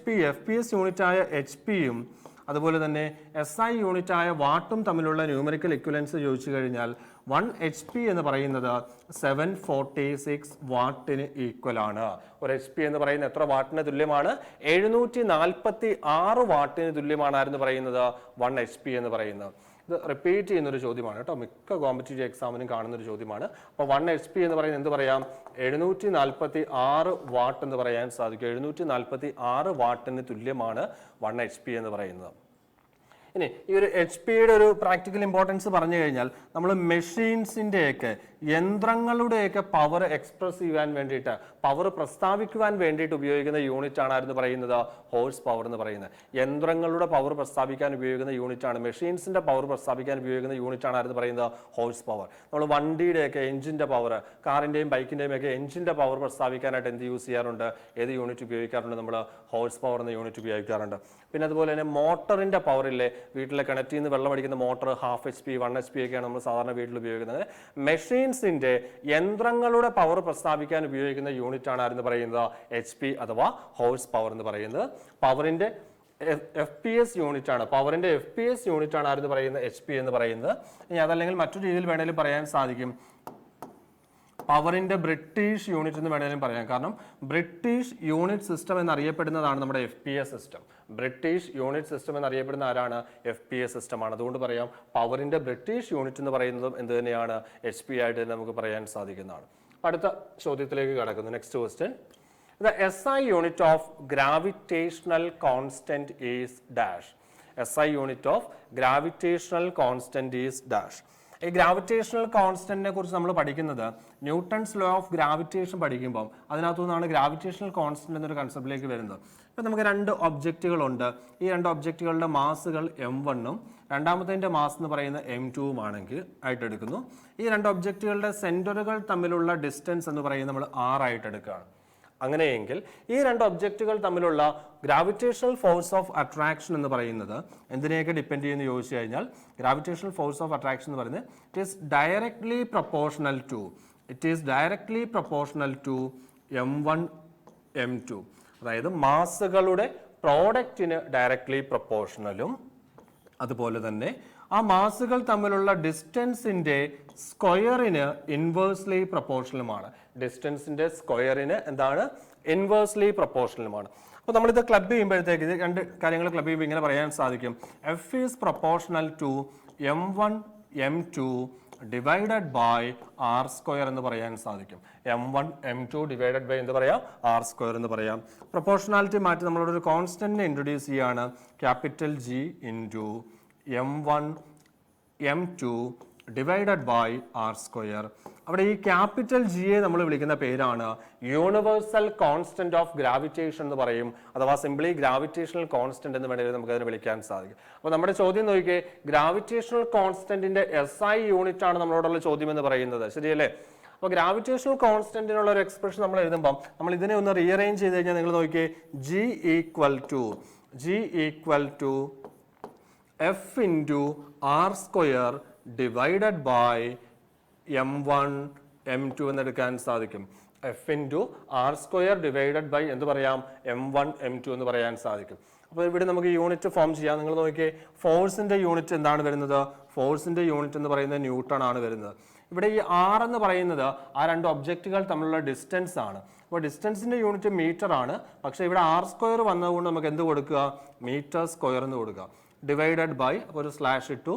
FPS യൂണിറ്റായ HP-യും അതുപോലെ തന്നെ SI യൂണിറ്റായ വാട്ടും തമ്മിലുള്ള ന്യൂമറിക്കൽ ഇക്വലൻസ് ചോദിച്ചു കഴിഞ്ഞാൽ 1 HP എന്ന് പറയുന്നത് 746 വാട്ടിന് ഈക്വൽ ആണ്. ഒരു HP എന്ന് പറയുന്നത് എത്ര വാട്ടിന് തുല്യമാണ്? 746 വാട്ടിന് തുല്യമാണ് ആരെന്ന് പറയുന്നത്? 1 HP എന്ന് പറയുന്നത്. ഇത് റിപ്പീറ്റ് ചെയ്യുന്നൊരു ചോദ്യമാണ് കേട്ടോ, മിക്ക കോമ്പറ്റീറ്റീവ് എക്സാമിനും കാണുന്നൊരു ചോദ്യമാണ്. അപ്പോൾ 1 HP എന്ന് പറയുന്നത് എന്ത് പറയാം? 746 വാട്ട് എന്ന് പറയാൻ സാധിക്കും. 746 വാട്ടിന് തുല്യമാണ് 1 HP എന്ന് പറയുന്നത്. ഇനി ഈ ഒരു HP-യുടെ ഒരു പ്രാക്ടിക്കൽ ഇമ്പോർട്ടൻസ് പറഞ്ഞു കഴിഞ്ഞാൽ നമ്മൾ മെഷീൻസിൻ്റെയൊക്കെ യന്ത്രങ്ങളുടെയൊക്കെ പവർ എക്സ്പ്രസ് ചെയ്യാൻ വേണ്ടിയിട്ട്, പവർ പ്രസ്താവിക്കുവാൻ വേണ്ടിയിട്ട് ഉപയോഗിക്കുന്ന യൂണിറ്റ് ആണ് ആരെന്ന് പറയുന്നത്? ഹോഴ്സ് പവർ എന്ന് പറയുന്നത്. യന്ത്രങ്ങളുടെ പവർ പ്രസ്താവിക്കാൻ ഉപയോഗിക്കുന്ന യൂണിറ്റ് ആണ്, മെഷീൻസിന്റെ പവർ പ്രസ്താവിക്കാൻ ഉപയോഗിക്കുന്ന യൂണിറ്റ് ആണ് ആരെന്ന് പറയുന്നത്? Horse power. നമ്മൾ വണ്ടിയുടെയൊക്കെ എഞ്ചിന്റെ പവർ, കാറിന്റെയും ബൈക്കിന്റെയും ഒക്കെ എഞ്ചിന്റെ പവർ പ്രസ്താവിക്കാനായിട്ട് എന്ത് യൂസ് ചെയ്യാറുണ്ട്? ഏത് യൂണിറ്റ് ഉപയോഗിക്കാറുണ്ട്? നമ്മൾ ഹോഴ്സ് പവർ എന്ന യൂണിറ്റ് ഉപയോഗിക്കാറുണ്ട്. പിന്നെ അതുപോലെ തന്നെ മോട്ടറിന്റെ പവറില്ലേ, വീട്ടിലെ കിണറ്റിൽ നിന്ന് വെള്ളം അടിക്കുന്ന മോട്ടർ 1/2 HP 1 HP ഒക്കെയാണ് നമ്മൾ സാധാരണ വീട്ടിൽ ഉപയോഗിക്കുന്നത്. മെഷീൻസിന്റെ യന്ത്രങ്ങളുടെ പവർ പ്രസ്താവിക്കാൻ ഉപയോഗിക്കുന്ന യൂണിറ്റ് ആണ് ആരെന്ന് പറയുന്നത്? HP അഥവാ ഹോഴ്സ് പവർ എന്ന് പറയുന്നത്. പവറിന്റെ FPS യൂണിറ്റ് ആണ്, പവറിന്റെ FPS യൂണിറ്റ് ആണ് ആരെന്ന് പറയുന്നത്? HP എന്ന് പറയുന്നത്. ഇനി അതല്ലെങ്കിൽ മറ്റൊരു രീതിയിൽ വേണമെങ്കിലും പറയാൻ സാധിക്കും, പവറിന്റെ ബ്രിട്ടീഷ് യൂണിറ്റ് എന്ന് വേണമെങ്കിലും പറയാം. കാരണം ബ്രിട്ടീഷ് യൂണിറ്റ് സിസ്റ്റം എന്നറിയപ്പെടുന്നതാണ് നമ്മുടെ FPS system. British unit system എന്നറിയപ്പെടുന്ന ആരാണ്? FPS സിസ്റ്റമാണ്. അതുകൊണ്ട് പറയാം പവറിന്റെ ബ്രിട്ടീഷ് യൂണിറ്റ് എന്ന് പറയുന്നതും എന്ത് തന്നെയാണ്? HP ആയിട്ട് തന്നെ നമുക്ക് പറയാൻ സാധിക്കുന്നതാണ്. അടുത്ത ചോദ്യത്തിലേക്ക് കടക്കുന്നു. Next question. The SI unit of gravitational constant is dash. SI unit of gravitational constant is dash. ഈ ഗ്രാവിറ്റേഷണൽ കോൺസ്റ്റന്റിനെ കുറിച്ച് നമ്മൾ പഠിക്കുന്നത് ന്യൂട്ടൺസ് ലോ ഓഫ് ഗ്രാവിറ്റേഷൻ പഠിക്കുമ്പോൾ അതിനകത്തു നിന്നാണ് ഗ്രാവിറ്റേഷണൽ കോൺസ്റ്റന്റ് എന്നൊരു കൺസെപ്റ്റിലേക്ക് വരുന്നത്. ഇപ്പം നമുക്ക് 2 ഒബ്ജക്റ്റുകളുണ്ട്. ഈ 2 ഒബ്ജക്റ്റുകളുടെ മാസുകൾ M1ഉം രണ്ടാമത്തെ മാസ് എന്ന് പറയുന്ന M2ഉം ആണെങ്കിൽ ആയിട്ട് എടുക്കുന്നു. ഈ 2 ഒബ്ജക്റ്റുകളുടെ സെന്ററുകൾ തമ്മിലുള്ള ഡിസ്റ്റൻസ് എന്ന് പറയുന്നത് നമ്മൾ R ആയിട്ട് എടുക്കുകയാണ്. അങ്ങനെയെങ്കിൽ ഈ 2 ഒബ്ജക്റ്റുകൾ തമ്മിലുള്ള ഗ്രാവിറ്റേഷണൽ ഫോഴ്സ് ഓഫ് അട്രാക്ഷൻ എന്ന് പറയുന്നത് എന്തിനെയൊക്കെ ഡിപ്പെൻഡ് ചെയ്യുമെന്ന് ചോദിച്ചു കഴിഞ്ഞാൽ, ഗ്രാവിറ്റേഷണൽ ഫോഴ്സ് ഓഫ് അട്രാക്ഷൻ എന്ന് പറയുന്നത് it is directly proportional to M1 M2. അതായത് മാസുകളുടെ പ്രോഡക്റ്റിന് ഡയറക്ട്ലി പ്രൊപ്പോർഷണലും അതുപോലെ തന്നെ ആ മാസുകൾ തമ്മിലുള്ള ഡിസ്റ്റൻസിന്റെ സ്ക്വയറിന് ഇൻവേഴ്സ്ലി പ്രൊപ്പോർഷണലുമാണ്. ഡിസ്റ്റൻസിന്റെ സ്ക്വയറിന് എന്താണ്? ഇൻവേഴ്സ്ലി പ്രൊപ്പോർഷണലുമാണ്. അപ്പോൾ നമ്മളിത് ക്ലബ് ചെയ്യുമ്പോഴത്തേക്ക് ഇത് 2 കാര്യങ്ങൾ ക്ലബ് ചെയ്യുമ്പോൾ ഇങ്ങനെ പറയാൻ സാധിക്കും, F is proportional to M1 M2 divided by R square എന്ന് പറയാൻ സാധിക്കും. M1 M2 ഡിവൈഡഡ് ബൈ എന്ത് പറയാം? R സ്ക്വയർ എന്ന് പറയാം. പ്രൊപ്പോർഷണാലിറ്റി മാറ്റി നമ്മളോട് ഒരു കോൺസ്റ്റന്റിനെ ഇൻട്രൊഡ്യൂസ് ചെയ്യാണ്, capital G into M1 M2 divided by R square. അവിടെ ഈ ക്യാപിറ്റൽ Gയെ നമ്മൾ വിളിക്കുന്ന പേരാണ് യൂണിവേഴ്സൽ കോൺസ്റ്റന്റ് ഓഫ് ഗ്രാവിറ്റേഷൻ എന്ന് പറയും, അഥവാ സിംപ്ലി ഗ്രാവിറ്റേഷണൽ കോൺസ്റ്റന്റ് എന്ന് വേണമെങ്കിൽ നമുക്ക് അതിനെ വിളിക്കാൻ സാധിക്കും. അപ്പോൾ നമ്മുടെ ചോദ്യം നോക്കിയേ, ഗ്രാവിറ്റേഷണൽ കോൺസ്റ്റന്റിന്റെ SI യൂണിറ്റ് ആണ് നമ്മളോടുള്ള ചോദ്യം എന്ന് പറയുന്നത്, ശരിയല്ലേ? അപ്പോൾ ഗ്രാവിറ്റേഷണൽ കോൺസ്റ്റന്റിനുള്ള ഒരു എക്സ്പ്രഷൻ നമ്മൾ എഴുതുമ്പോൾ നമ്മൾ ഇതിനെ ഒന്ന് റീഅറേഞ്ച് ചെയ്ത് കഴിഞ്ഞാൽ നിങ്ങൾ നോക്കിയേ, G equal to F into R square divided by M1 M2 എന്നെടുക്കാൻ സാധിക്കും. F into R square divided by എന്ത് പറയാം? M1 M2 എന്ന് പറയാൻ സാധിക്കും. അപ്പോൾ ഇവിടെ നമുക്ക് യൂണിറ്റ് ഫോം ചെയ്യാം. നിങ്ങൾ നോക്കിയേ, ഫോഴ്സിന്റെ യൂണിറ്റ് എന്താണ് വരുന്നത്? ഫോഴ്സിന്റെ യൂണിറ്റ് എന്ന് പറയുന്നത് ന്യൂട്ടൺ ആണ് വരുന്നത്. ഇവിടെ ഈ R എന്ന് പറയുന്നത് ആ 2 ഒബ്ജക്റ്റുകൾ തമ്മിലുള്ള ഡിസ്റ്റൻസ് ആണ്. അപ്പോൾ ഡിസ്റ്റൻസിന്റെ യൂണിറ്റ് മീറ്റർ ആണ്. പക്ഷേ ഇവിടെ R സ്ക്വയർ വന്നതുകൊണ്ട് നമുക്ക് എന്ത് കൊടുക്കുക? മീറ്റർ സ്ക്വയർ എന്ന് കൊടുക്കുക. ഡിവൈഡഡ് ബൈ ഒരു സ്ലാഷ് ഇട്ടു.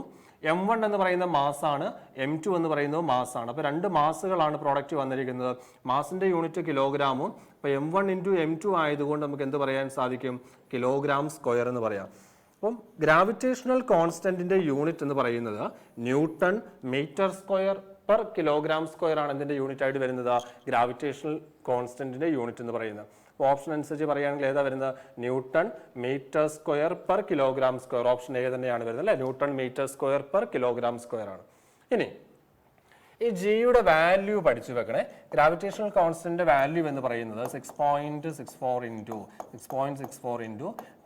M1 എന്ന് പറയുന്ന മാസാണ്, M2 എന്ന് പറയുന്നത് മാസാണ്. അപ്പോൾ 2 മാസുകളാണ് പ്രോഡക്റ്റ് വന്നിരിക്കുന്നത്. മാസിന്റെ യൂണിറ്റ് കിലോഗ്രാമും. അപ്പോൾ M1 ഇൻറ്റു M2 ആയതുകൊണ്ട് നമുക്ക് എന്ത് പറയാൻ സാധിക്കും? കിലോഗ്രാം സ്ക്വയർ എന്ന് പറയാം. അപ്പം ഗ്രാവിറ്റേഷണൽ കോൺസ്റ്റന്റിന്റെ യൂണിറ്റ് എന്ന് പറയുന്നത് newton metre square per kilogram square ആണ് ഇതിന്റെ യൂണിറ്റ് ആയിട്ട് വരുന്നത്, ഗ്രാവിറ്റേഷണൽ കോൺസ്റ്റന്റിന്റെ യൂണിറ്റ് എന്ന് പറയുന്നത്. ഓപ്ഷൻ അനുസരിച്ച് പറയുകയാണെങ്കിൽ ഏതാ വരുന്നത്? Newton metre square per kilogram square. Option A തന്നെയാണ് വരുന്നത് അല്ലേ, newton metre square per kilogram square ആണ്. ഇനി ഈ ജിയുടെ വാല്യൂ പഠിച്ചു വെക്കണേ. ഗ്രാവിറ്റേഷണൽ കോൺസ്റ്റന്റിന്റെ വാല്യൂ എന്ന് പറയുന്നത് 6.64 ഇൻറ്റു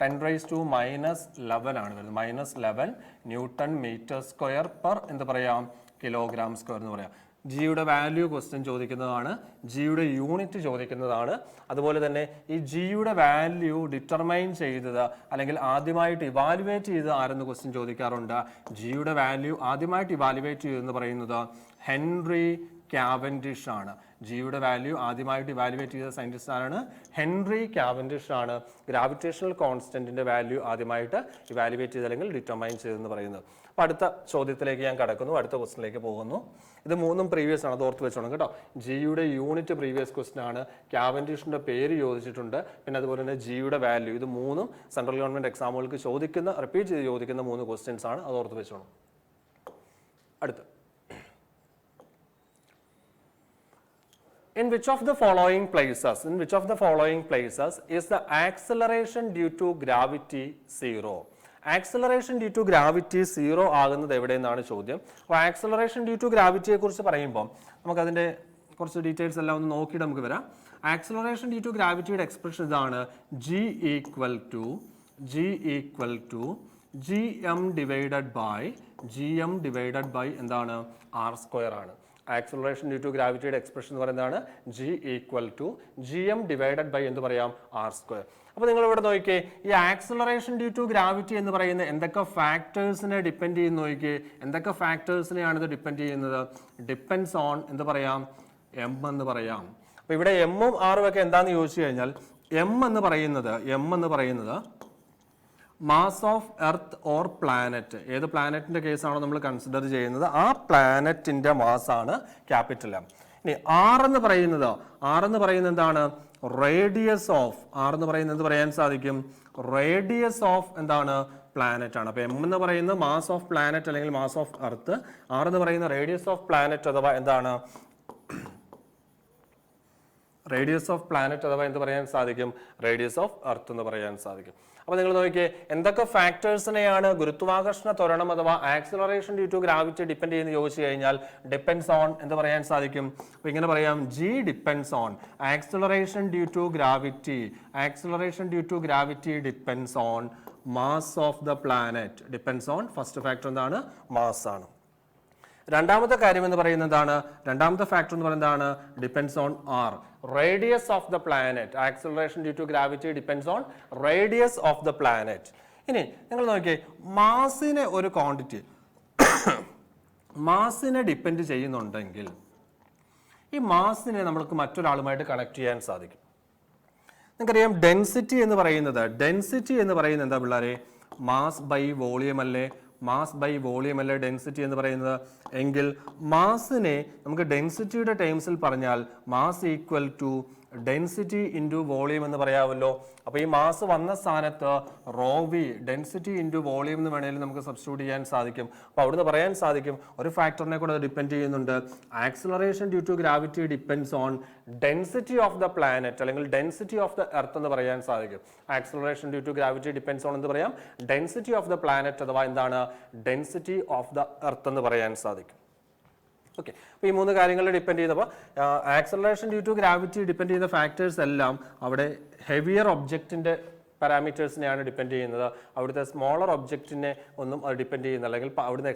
10⁻⁻11 ആണ് വരുന്നത്. -11 ന്യൂട്ടൺ മീറ്റർ സ്ക്വയർ പെർ എന്ത് പറയാം കിലോഗ്രാം സ്ക്വയർ എന്ന് പറയാം. ജിയുടെ വാല്യൂ ക്വസ്റ്റ്യൻ ചോദിക്കുന്നതാണ്, ജിയുടെ യൂണിറ്റ് ചോദിക്കുന്നതാണ്. അതുപോലെ തന്നെ ഈ ജിയുടെ വാല്യൂ ഡിറ്റർമൈൻ ചെയ്തത് അല്ലെങ്കിൽ ആദ്യമായിട്ട് ഇവാലുവേറ്റ് ചെയ്ത് ആരെന്ന് ക്വസ്റ്റ്യൻ ചോദിക്കാറുണ്ട്. ജിയുടെ വാല്യൂ ആദ്യമായിട്ട് ഇവാലുവേറ്റ് ചെയ്തെന്ന് പറയുന്നത് ഹെൻറി കാവൻഡിഷ് ആണ്. ജിയുടെ വാല്യൂ ആദ്യമായിട്ട് ഇവാലുവേറ്റ് ചെയ്ത സയന്റിസ്റ്റ് ആണ് ഹെൻറി കാവൻഡിഷ് ആണ്. ഗ്രാവിറ്റേഷണൽ കോൺസ്റ്റന്റിന്റെ വാല്യൂ ആദ്യമായിട്ട് ഇവാലുവേറ്റ് ചെയ്ത് അല്ലെങ്കിൽ ഡിറ്റർമൈൻ ചെയ്തെന്ന് പറയുന്നത്. അപ്പോൾ അടുത്ത ചോദ്യത്തിലേക്ക് ഞാൻ കടക്കുന്നു, അടുത്ത ക്വസ്റ്റിനിലേക്ക് പോകുന്നു. ഇത് മൂന്നും പ്രീവിയസ് ആണ്, അത് ഓർത്ത് വെച്ചോണം കേട്ടോ. ജിയുടെ യൂണിറ്റ് പ്രീവിയസ് ക്വസ്റ്റൻ ആണ്, കാവൻഡിഷിന്റെ പേര് ചോദിച്ചിട്ടുണ്ട്, പിന്നെ അതുപോലെ തന്നെ ജിയുടെ വാല്യൂ. ഇത് മൂന്നും സെൻട്രൽ ഗവൺമെന്റ് എക്സാമുകൾക്ക് ചോദിക്കുന്ന റിപ്പീറ്റ് ചെയ്ത് ചോദിക്കുന്ന 3 ക്വസ്റ്റ്യൻസ് ആണ്, അത് ഓർത്ത് വെച്ചോണം. അടുത്ത In which of the following places is the acceleration due to gravity 0? Acceleration due to gravity 0 ആകുന്നത് എവിടെയെന്നാണ് ചോദ്യം. അപ്പോൾ ആക്സലറേഷൻ ഡ്യൂ ടു ഗ്രാവിറ്റിയെ കുറിച്ച് പറയുമ്പോൾ നമുക്കതിൻ്റെ കുറച്ച് ഡീറ്റെയിൽസ് എല്ലാം ഒന്ന് നോക്കിയിട്ട് നമുക്ക് വരാം. ആക്സലറേഷൻ ഡ്യൂ ടു ഗ്രാവിറ്റിയുടെ എക്സ്പ്രഷൻ ഇതാണ്: G equal to gm divided by എന്താണ് r² ആണ്. ആക്സലറേഷൻ ഡ്യൂ ടു ഗ്രാവിറ്റിയുടെ എക്സ്പ്രഷൻ എന്ന് പറയുന്നതാണ് G equal to gm divided by എന്ത് പറയാം r². അപ്പോൾ നിങ്ങൾ ഇവിടെ നോക്കിയേ, ഈ ആക്സലറേഷൻ ഡ്യൂ ടു ഗ്രാവിറ്റി എന്ന് പറയുന്ന എന്തൊക്കെ ഫാക്ടേഴ്സിനെ ഡിപ്പെൻഡ് ചെയ്യുന്ന നോക്കിയേ, എന്തൊക്കെ ഫാക്ടേഴ്സിനെയാണ് ഇത് ഡിപ്പെൻഡ് ചെയ്യുന്നത്? ഡിപ്പെൻഡ്സ് ഓൺ എന്ത് പറയാം m എന്ന് പറയാം. അപ്പോൾ ഇവിടെ m ഉം r ഉം ഒക്കെ എന്താണെന്ന് ചോദിച്ചു കഴിഞ്ഞാൽ m എന്ന് പറയുന്നത് mass of earth or planet. ഏത് പ്ലാനറ്റിന്റെ കേസാണോ നമ്മൾ കൺസിഡർ ചെയ്യുന്നത് ആ പ്ലാനറ്റിന്റെ മാസ് ആണ് ക്യാപിറ്റൽ M. ഇനി r എന്ന് പറയുന്നത് എന്താണ്? റേഡിയസ് ഓഫ് എന്ന് പറയുന്നത് എന്ത് പറയാൻ സാധിക്കും? റേഡിയസ് ഓഫ് എന്താണ് പ്ലാനറ്റ് ആണ്. അപ്പൊ m എന്ന് പറയുന്നത് മാസ് ഓഫ് പ്ലാനറ്റ് അല്ലെങ്കിൽ മാസ് ഓഫ് എർത്ത്, r എന്ന് പറയുന്ന റേഡിയസ് ഓഫ് പ്ലാനറ്റ് അഥവാ എന്താണ് റേഡിയസ് ഓഫ് പ്ലാനറ്റ് അഥവാ എന്ത് പറയാൻ സാധിക്കും? റേഡിയസ് ഓഫ് എർത്ത് എന്ന് പറയാൻ സാധിക്കും. അപ്പോൾ നിങ്ങൾ നോക്കിയേ, എന്തൊക്കെ ഫാക്ടേഴ്സിനെയാണ് ഗുരുത്വാകർഷണ ത്വരണം അഥവാ acceleration due to gravity depend ചെയ്യുന്ന ചോദിച്ചു കഴിഞ്ഞാൽ ഡിപ്പെൻഡ്സ് ഓൺ എന്ന് പറയാൻ സാധിക്കും. അപ്പോൾ ഇങ്ങനെ പറയാം, G depends on acceleration due to gravity. Acceleration due to gravity depends on mass of the planet. Depends on first factor എന്താണ്? മാസ് ആണ്. രണ്ടാമത്തെ കാര്യം എന്ന് പറയുന്നത് എന്താണ്? രണ്ടാമത്തെ ഫാക്ടർ എന്ന് പറയുന്നതാണ് depends on R. Radius of the planet. Acceleration due to gravity depends on radius of the planet. ഇനി നിങ്ങൾ നോക്കിയേ, മാസിനെ ഒരു ക്വാണ്ടിറ്റി മാസിനെ ഡിപ്പെൻഡ് ചെയ്യുന്നുണ്ടെങ്കിൽ ഈ മാസിനെ നമുക്ക് മറ്റൊരാളുമായിട്ട് കണക്ട് ചെയ്യാൻ സാധിക്കും. നിങ്ങൾക്കറിയാം ഡെൻസിറ്റി എന്ന് പറയുന്നത് എന്താ പിള്ളേരെ? മാസ് ബൈ വോളിയം അല്ലേ? മാസ് ബൈ വോളിയം അല്ലേ ഡെൻസിറ്റി എന്ന് പറയുന്നത്? എങ്കിൽ മാസിനെ നമുക്ക് ഡെൻസിറ്റിയുടെ ടേംസിൽ പറഞ്ഞാൽ mass equal to density into volume എന്ന് പറയാമല്ലോ. അപ്പോൾ ഈ മാസ് വന്ന സ്ഥാനത്ത് rho V density into volume എന്ന് വേണമെങ്കിൽ നമുക്ക് സബ്സ്റ്റിറ്റ്യൂട്ട് ചെയ്യാൻ സാധിക്കും. അപ്പോൾ അവിടുന്ന് പറയാൻ സാധിക്കും ഒരു ഫാക്ടറിനെ കൂടെ ഡിപ്പെൻഡ് ചെയ്യുന്നുണ്ട്. Acceleration due to gravity depends on density of the planet അല്ലെങ്കിൽ ഡെൻസിറ്റി ഓഫ് ദ എർത്ത് എന്ന് പറയാൻ സാധിക്കും. Acceleration due to gravity depends on എന്ന് പറയാം ഡെൻസിറ്റി ഓഫ് ദ പ്ലാനറ്റ് അഥവാ എന്താണ് ഡെൻസിറ്റി ഓഫ് ദ എർത്ത് എന്ന് പറയാൻ സാധിക്കും. ഓക്കെ, അപ്പോൾ ഈ 3 കാര്യങ്ങൾ ഡിപ്പെൻഡ് ചെയ്തപ്പോൾ acceleration due to gravity depend ചെയ്യുന്ന ഫാക്ടേഴ്സ് എല്ലാം അവിടെ ഹെവിയർ ഒബ്ജക്റ്റിന്റെ പാരാമീറ്റേഴ്സിനെയാണ് ഡിപ്പെൻഡ് ചെയ്യുന്നത്. അവിടുത്തെ സ്മോളർ ഒബ്ജക്റ്റിനെ ഒന്നും അത് ഡിപ്പെൻഡ് ചെയ്യുന്നില്ല, അല്ലെങ്കിൽ അവിടുത്തെ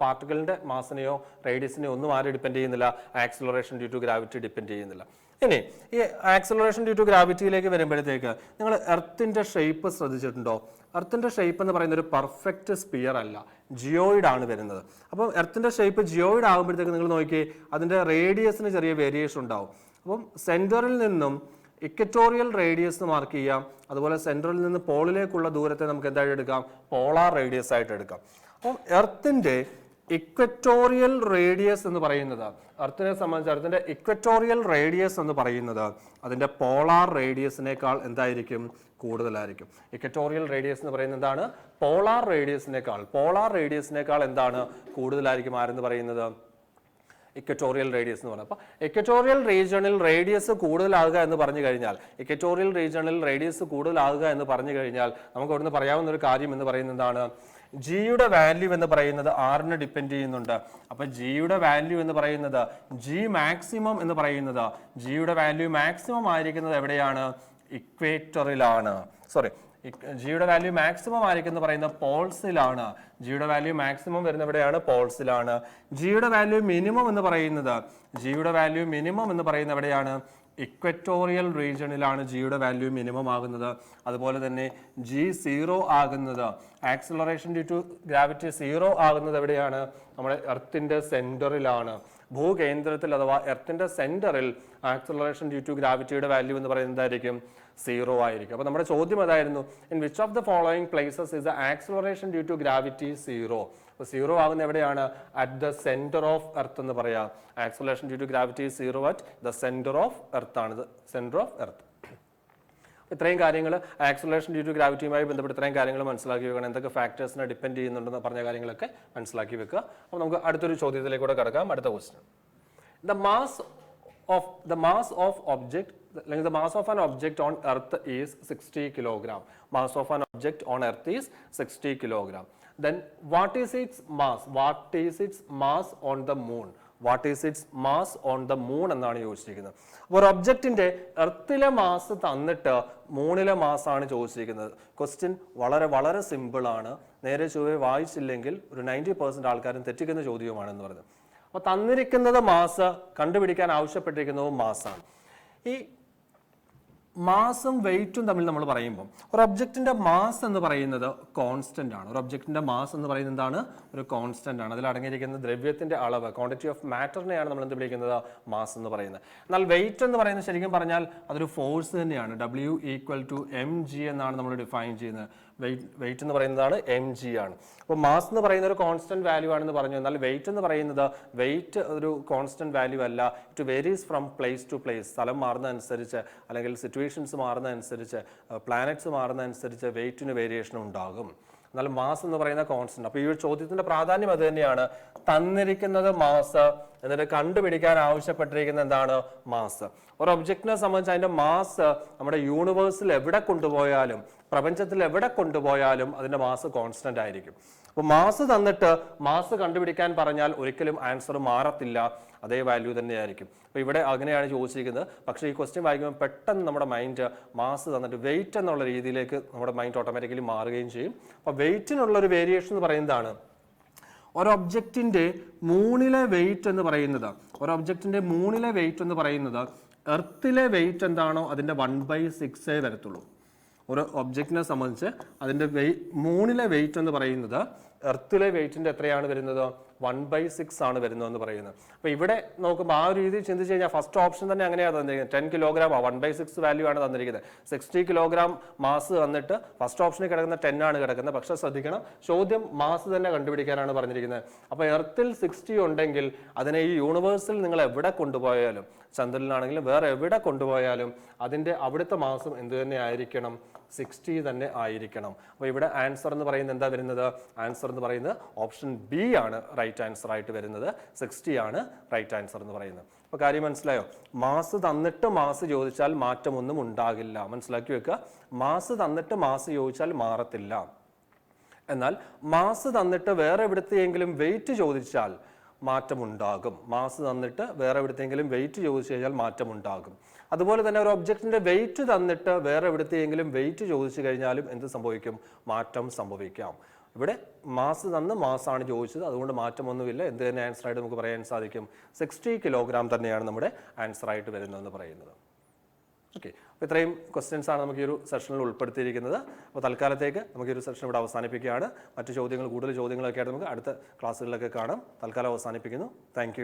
പാർട്ടിക്കിളിന്റെ മാസിനെയോ റേഡിയസിനെയോ ഒന്നും ആരും ഡിപ്പെൻഡ് ചെയ്യുന്നില്ല. Acceleration due to gravity depend ചെയ്യുന്നില്ല. ഇനി ഈ ആക്സലറേഷൻ ഡ്യൂ ടു ഗ്രാവിറ്റിയിലേക്ക് വരുമ്പോഴത്തേക്ക് നിങ്ങൾ എർത്തിന്റെ ഷേപ്പ് ശ്രദ്ധിച്ചിട്ടുണ്ടോ? എർത്തിന്റെ ഷേപ്പ് എന്ന് പറയുന്ന ഒരു പെർഫെക്റ്റ് സ്പിയർ അല്ല, ജിയോയിഡ് ആണ് വരുന്നത്. അപ്പം എർത്തിന്റെ ഷേപ്പ് ജിയോയിഡ് ആകുമ്പോഴത്തേക്ക് നിങ്ങൾ നോക്കിയേ, അതിന്റെ റേഡിയസിന് ചെറിയ വേരിയേഷൻ ഉണ്ടാവും. അപ്പം സെന്ററിൽ നിന്നും ഇക്വറ്റോറിയൽ റേഡിയസ് മാർക്ക് ചെയ്യാം. അതുപോലെ സെൻട്രൽ നിന്ന് പോളിലേക്കുള്ള ദൂരത്തെ നമുക്ക് എന്തായിട്ട് എടുക്കാം? പോളാർ റേഡിയസ് ആയിട്ട് എടുക്കാം. അപ്പം എർത്തിന്റെ ഇക്വറ്റോറിയൽ റേഡിയസ് എന്ന് പറയുന്നത്, എർത്തിനെ സംബന്ധിച്ച് എർത്തിന്റെ ഇക്വറ്റോറിയൽ റേഡിയസ് എന്ന് പറയുന്നത് അതിന്റെ പോളാർ റേഡിയസിനേക്കാൾ എന്തായിരിക്കും? കൂടുതലായിരിക്കും. ഇക്വറ്റോറിയൽ റേഡിയസ് എന്ന് പറയുന്നത് എന്താണ്? പോളാർ റേഡിയസിനേക്കാൾ എന്താണ് കൂടുതലായിരിക്കും? ആരെന്ന് പറയുന്നത്? ഇക്വറ്റോറിയൽ റേഡിയസ് എന്ന് പറയുന്നത്. അപ്പോൾ ഇക്വറ്റോറിയൽ റീജിയണിൽ റേഡിയസ് കൂടുതലാകുക എന്ന് പറഞ്ഞു കഴിഞ്ഞാൽ ഇക്വറ്റോറിയൽ റീജിയണിൽ റേഡിയസ് കൂടുതലാകുക എന്ന് പറഞ്ഞു കഴിഞ്ഞാൽ നമുക്ക് അവിടുന്ന് പറയാവുന്ന ഒരു കാര്യം എന്ന് പറയുന്നത് എന്താണ്? ജിയുടെ വാല്യൂ എന്ന് പറയുന്നത് ആറിന് ഡിപ്പെൻഡ് ചെയ്യുന്നുണ്ട്. അപ്പൊ ജിയുടെ വാല്യൂ എന്ന് പറയുന്നത് ജി മാക്സിമം എന്ന് പറയുന്നത് ജിയുടെ വാല്യൂ മാക്സിമം ആയിരിക്കുന്നത് എവിടെയാണ്? ഇക്വേറ്ററിലാണ്. സോറി, ജിയുടെ വാല്യൂ മാക്സിമം ആയിരിക്കും പറയുന്ന പോൾസിലാണ്. ജിയുടെ വാല്യൂ മാക്സിമം വരുന്ന എവിടെയാണ്? പോൾസിലാണ്. ജിയുടെ വാല്യൂ മിനിമം എന്ന് പറയുന്നത് എവിടെയാണ്? ഇക്വറ്റോറിയൽ റീജിയണിലാണ് ജിയുടെ വാല്യൂ മിനിമം ആകുന്നത്. അതുപോലെ തന്നെ ജി 0 ആകുന്നത്, ആക്സിലറേഷൻ ഡ്യൂ ടു ഗ്രാവിറ്റി 0 ആകുന്നത് എവിടെയാണ്? നമ്മുടെ എർത്തിന്റെ സെന്ററിലാണ്. ഭൂകേന്ദ്രത്തിൽ അഥവാ എർത്തിന്റെ സെന്ററിൽ ആക്സിലറേഷൻ ഡ്യൂ ടു ഗ്രാവിറ്റിയുടെ വാല്യൂ എന്ന് പറയുന്നതായിരിക്കും 0 ആയിരിക്കും. അപ്പോൾ നമ്മുടെ ചോദ്യം അതായിരുന്നു, in which of the following places is the acceleration due to gravity 0? അപ്പോൾ 0 ആകുന്ന എവിടെയാണ്? At the centre of earth എന്ന് പറയാം. Acceleration due to gravity 0 at the centre of earth ആണ്. Centre of earth. ഇത്രയും കാര്യങ്ങൾ ആക്സിലറേഷൻ ഡ്യൂ ടു ഗ്രാവിറ്റിയുമായി ബന്ധപ്പെട്ട് ഇത്രയും കാര്യങ്ങൾ മനസ്സിലാക്കി വെക്കണം. എന്തൊക്കെ ഫാക്ടേഴ്സിനെ ഡിപ്പെൻഡ് ചെയ്യുന്നുണ്ടെന്ന് പറഞ്ഞ കാര്യങ്ങളൊക്കെ മനസ്സിലാക്കി വെക്കുക. അപ്പോൾ നമുക്ക് അടുത്തൊരു ചോദ്യത്തിലേക്ക് കൂടെ കിടക്കാം. അടുത്ത question, the mass of object അല്ലെങ്കിൽ the mass of an object on earth is 60 kilogram. Mass of an object on earth is 60 kilogram. Then what is its mass? On the moon? What is its mass on the moon എന്നാണ് ചോദിച്ചിരിക്കുന്നത്. അപ്പോൾ ഒരു ഒബ്ജക്റ്റിന്റെ എർത്തിലെ mass തന്നിട്ട് മൂണിലെ mass ആണ് ചോദിച്ചിരിക്കുന്നത്. Question വളരെ വളരെ സിമ്പിൾ ആണ്. നേരെ ചൊവ്വേ വായിച്ചില്ലെങ്കിൽ ഒരു 90% ആൾക്കാരും തെറ്റിക്കുന്ന ചോദ്യവുമാണെന്ന് പറയുന്നത്. അപ്പോൾ തന്നിരിക്കുന്നത് മാസ്, കണ്ടുപിടിക്കാൻ ആവശ്യപ്പെട്ടിരിക്കുന്നതും മാസാണ്. ഈ മാസും വെയിറ്റും തമ്മിൽ നമ്മൾ പറയുമ്പോൾ ഒരു ഒബ്ജക്റ്റിന്റെ മാസ് എന്ന് പറയുന്നത് കോൺസ്റ്റന്റ് ആണ്. ഒരു ഒബ്ജക്റ്റിന്റെ മാസ് എന്ന് പറയുന്നത് എന്താണ്? ഒരു കോൺസ്റ്റന്റ് ആണ്. അതിൽ അടങ്ങിയിരിക്കുന്ന ദ്രവ്യത്തിന്റെ അളവ്, ക്വാണ്ടിറ്റി ഓഫ് മാറ്ററിനെയാണ് നമ്മൾ എന്ത് വിളിക്കുന്നത്? മാസ് എന്ന് പറയുന്നത്. എന്നാൽ വെയിറ്റ് എന്ന് പറയുന്നത് ശരിക്കും പറഞ്ഞാൽ അതൊരു ഫോഴ്സ് തന്നെയാണ്. W = mg എന്നാണ് നമ്മൾ ഡിഫൈൻ ചെയ്യുന്നത്. വെയിറ്റ് എന്ന് പറയുന്നതാണ് mg ആണ്. അപ്പോൾ മാസ് എന്ന് പറയുന്ന ഒരു കോൺസ്റ്റന്റ് വാല്യൂ ആണെന്ന് പറഞ്ഞു. എന്നാൽ വെയിറ്റ് എന്ന് പറയുന്നത് ഒരു കോൺസ്റ്റന്റ് വാല്യൂ അല്ല. It varies from place to place. സ്ഥലം മാറുന്നതനുസരിച്ച് അല്ലെങ്കിൽ സിറ്റുവേഷൻസ് മാറുന്നതനുസരിച്ച്, പ്ലാനറ്റ്സ് മാറുന്നതനുസരിച്ച് വെയിറ്റിന് വേരിയേഷൻ ഉണ്ടാകും. എന്നാൽ മാസ് എന്ന് പറയുന്ന കോൺസ്റ്റന്റ്. അപ്പോൾ ഈ ഒരു ചോദ്യത്തിന്റെ പ്രാധാന്യം അത് തന്നെയാണ്. തന്നിരിക്കുന്നത് മാസ്, എന്നിട്ട് കണ്ടുപിടിക്കാൻ ആവശ്യപ്പെട്ടിരിക്കുന്ന എന്താണ്? മാസ്. ഒരു ഒബ്ജക്റ്റിനെ സംബന്ധിച്ച് അതിന്റെ മാസ് നമ്മുടെ യൂണിവേഴ്സിൽ എവിടെ കൊണ്ടുപോയാലും, പ്രപഞ്ചത്തിൽ എവിടെ കൊണ്ടുപോയാലും അതിന്റെ മാസ് കോൺസ്റ്റന്റ് ആയിരിക്കും. അപ്പോൾ മാസ് തന്നിട്ട് മാസ് കണ്ടുപിടിക്കാൻ പറഞ്ഞാൽ ഒരിക്കലും ആൻസർ മാറത്തില്ല, അതേ വാല്യൂ തന്നെയായിരിക്കും. അപ്പോൾ ഇവിടെ അങ്ങനെയാണ് ചോദിച്ചിരിക്കുന്നത്. പക്ഷേ ഈ ക്വസ്റ്റ്യൻ വായിക്കുമ്പോൾ പെട്ടെന്ന് നമ്മുടെ മൈൻഡ് മാസ് തന്നിട്ട് വെയിറ്റ് എന്നുള്ള രീതിയിലേക്ക് നമ്മുടെ മൈൻഡ് ഓട്ടോമാറ്റിക്കലി മാറുകയും ചെയ്യും. അപ്പോൾ വെയിറ്റിനുള്ള ഒരു വേരിയേഷൻ എന്ന് പറയുന്നതാണ് ഒരു ഒബ്ജക്റ്റിന്റെ മൂണിലെ വെയിറ്റ് എന്ന് പറയുന്നത് എർത്തിലെ വെയിറ്റ് എന്താണോ അതിന്റെ 1/6 വരത്തുള്ളൂ. ഒരു ഒബ്ജക്റ്റിനെ സംബന്ധിച്ച് അതിന്റെ മൂണിലെ വെയിറ്റ് എന്ന് പറയുന്നത് എർത്തിലെ വെയിറ്റിന്റെ എത്രയാണ് വരുന്നത്? 1/6 ആണ് വരുന്നതെന്ന് പറയുന്നത്. അപ്പോൾ ഇവിടെ നോക്കുമ്പോൾ ആ ഒരു രീതിയിൽ ചിന്തിച്ച് കഴിഞ്ഞാൽ ഫസ്റ്റ് ഓപ്ഷൻ തന്നെ അങ്ങനെയാണ് തന്നിരിക്കുന്നത്. 10 കിലോഗ്രാം 1/6 വാല്യൂ ആണ് തന്നിരിക്കുന്നത്. 60 കിലോഗ്രാം മാസ് തന്നിട്ട് ഫസ്റ്റ് ഓപ്ഷനിൽ കിടക്കുന്ന 10 ആണ് കിടക്കുന്നത്. പക്ഷെ ശ്രദ്ധിക്കണം, ചോദ്യം മാസ് തന്നെ കണ്ടുപിടിക്കാനാണ് പറഞ്ഞിരിക്കുന്നത്. അപ്പോൾ എർത്തിൽ 60 ഉണ്ടെങ്കിൽ അതിനെ ഈ യൂണിവേഴ്സിൽ നിങ്ങൾ എവിടെ കൊണ്ടുപോയാലും, ചന്ദ്രനിലാണെങ്കിലും വേറെ എവിടെ കൊണ്ടുപോയാലും അതിന്റെ അവിടുത്തെ മാസം എന്ത് തന്നെ ആയിരിക്കണം? 60 തന്നെ ആയിരിക്കണം. അപ്പോൾ ഇവിടെ ആൻസർ എന്ന് പറയുന്നത് എന്താ വരുന്നത്? ആൻസർ എന്ന് പറയുന്നത് ഓപ്ഷൻ ബി ആണ് റൈറ്റ് ആൻസർ ആയിട്ട് വരുന്നത്. 60 ആണ് റൈറ്റ് ആൻസർ എന്ന് പറയുന്നത്. അപ്പോൾ കാര്യം മനസ്സിലായോ? മാസ് തന്നിട്ട് മാസ് ചോദിച്ചാൽ മാറ്റമൊന്നും ഉണ്ടാകില്ല. മനസ്സിലാക്കി വെക്കുക. മാസ് തന്നിട്ട് മാസ് ചോദിച്ചാൽ മാറത്തില്ല. എന്നാൽ മാസ് തന്നിട്ട് വേറെ എവിടത്തെയെങ്കിലും വെയിറ്റ് ചോദിച്ചാൽ മാറ്റമുണ്ടാകും. മാസ് തന്നിട്ട് വേറെ എവിടത്തെങ്കിലും വെയിറ്റ് ചോദിച്ചു കഴിഞ്ഞാൽ മാറ്റമുണ്ടാകും. അതുപോലെ തന്നെ ഒരു ഒബ്ജക്റ്റിന്റെ വെയിറ്റ് തന്നിട്ട് വേറെ എവിടത്തെയെങ്കിലും വെയിറ്റ് ചോദിച്ചു കഴിഞ്ഞാലും എന്ത് സംഭവിക്കും? മാറ്റം സംഭവിക്കാം. ഇവിടെ മാസ് തന്ന് മാസാണ് ചോദിച്ചത്, അതുകൊണ്ട് മാറ്റമൊന്നുമില്ല. എന്ത് തന്നെ ആൻസർ ആയിട്ട് നമുക്ക് പറയാൻ സാധിക്കും? 60 കിലോഗ്രാം തന്നെയാണ് നമ്മുടെ ആൻസർ ആയിട്ട് വരുന്നതെന്ന് പറയുന്നത്. ഓക്കെ, അപ്പോൾ ഇത്രയും ക്വസ്റ്റ്യൻസ് ആണ് നമുക്ക് ഈ ഒരു സെഷനിൽ ഉൾപ്പെടുത്തിയിരിക്കുന്നത്. അപ്പോൾ തൽക്കാലത്തേക്ക് നമുക്ക് ഈ ഒരു സെഷൻ ഇവിടെ അവസാനിപ്പിക്കുകയാണ്. മറ്റു ചോദ്യങ്ങൾ, കൂടുതൽ ചോദ്യങ്ങളൊക്കെ ആയിട്ട് നമുക്ക് അടുത്ത ക്ലാസ്സുകളിലൊക്കെ കാണാം. തൽക്കാലം അവസാനിപ്പിക്കുന്നു. താങ്ക്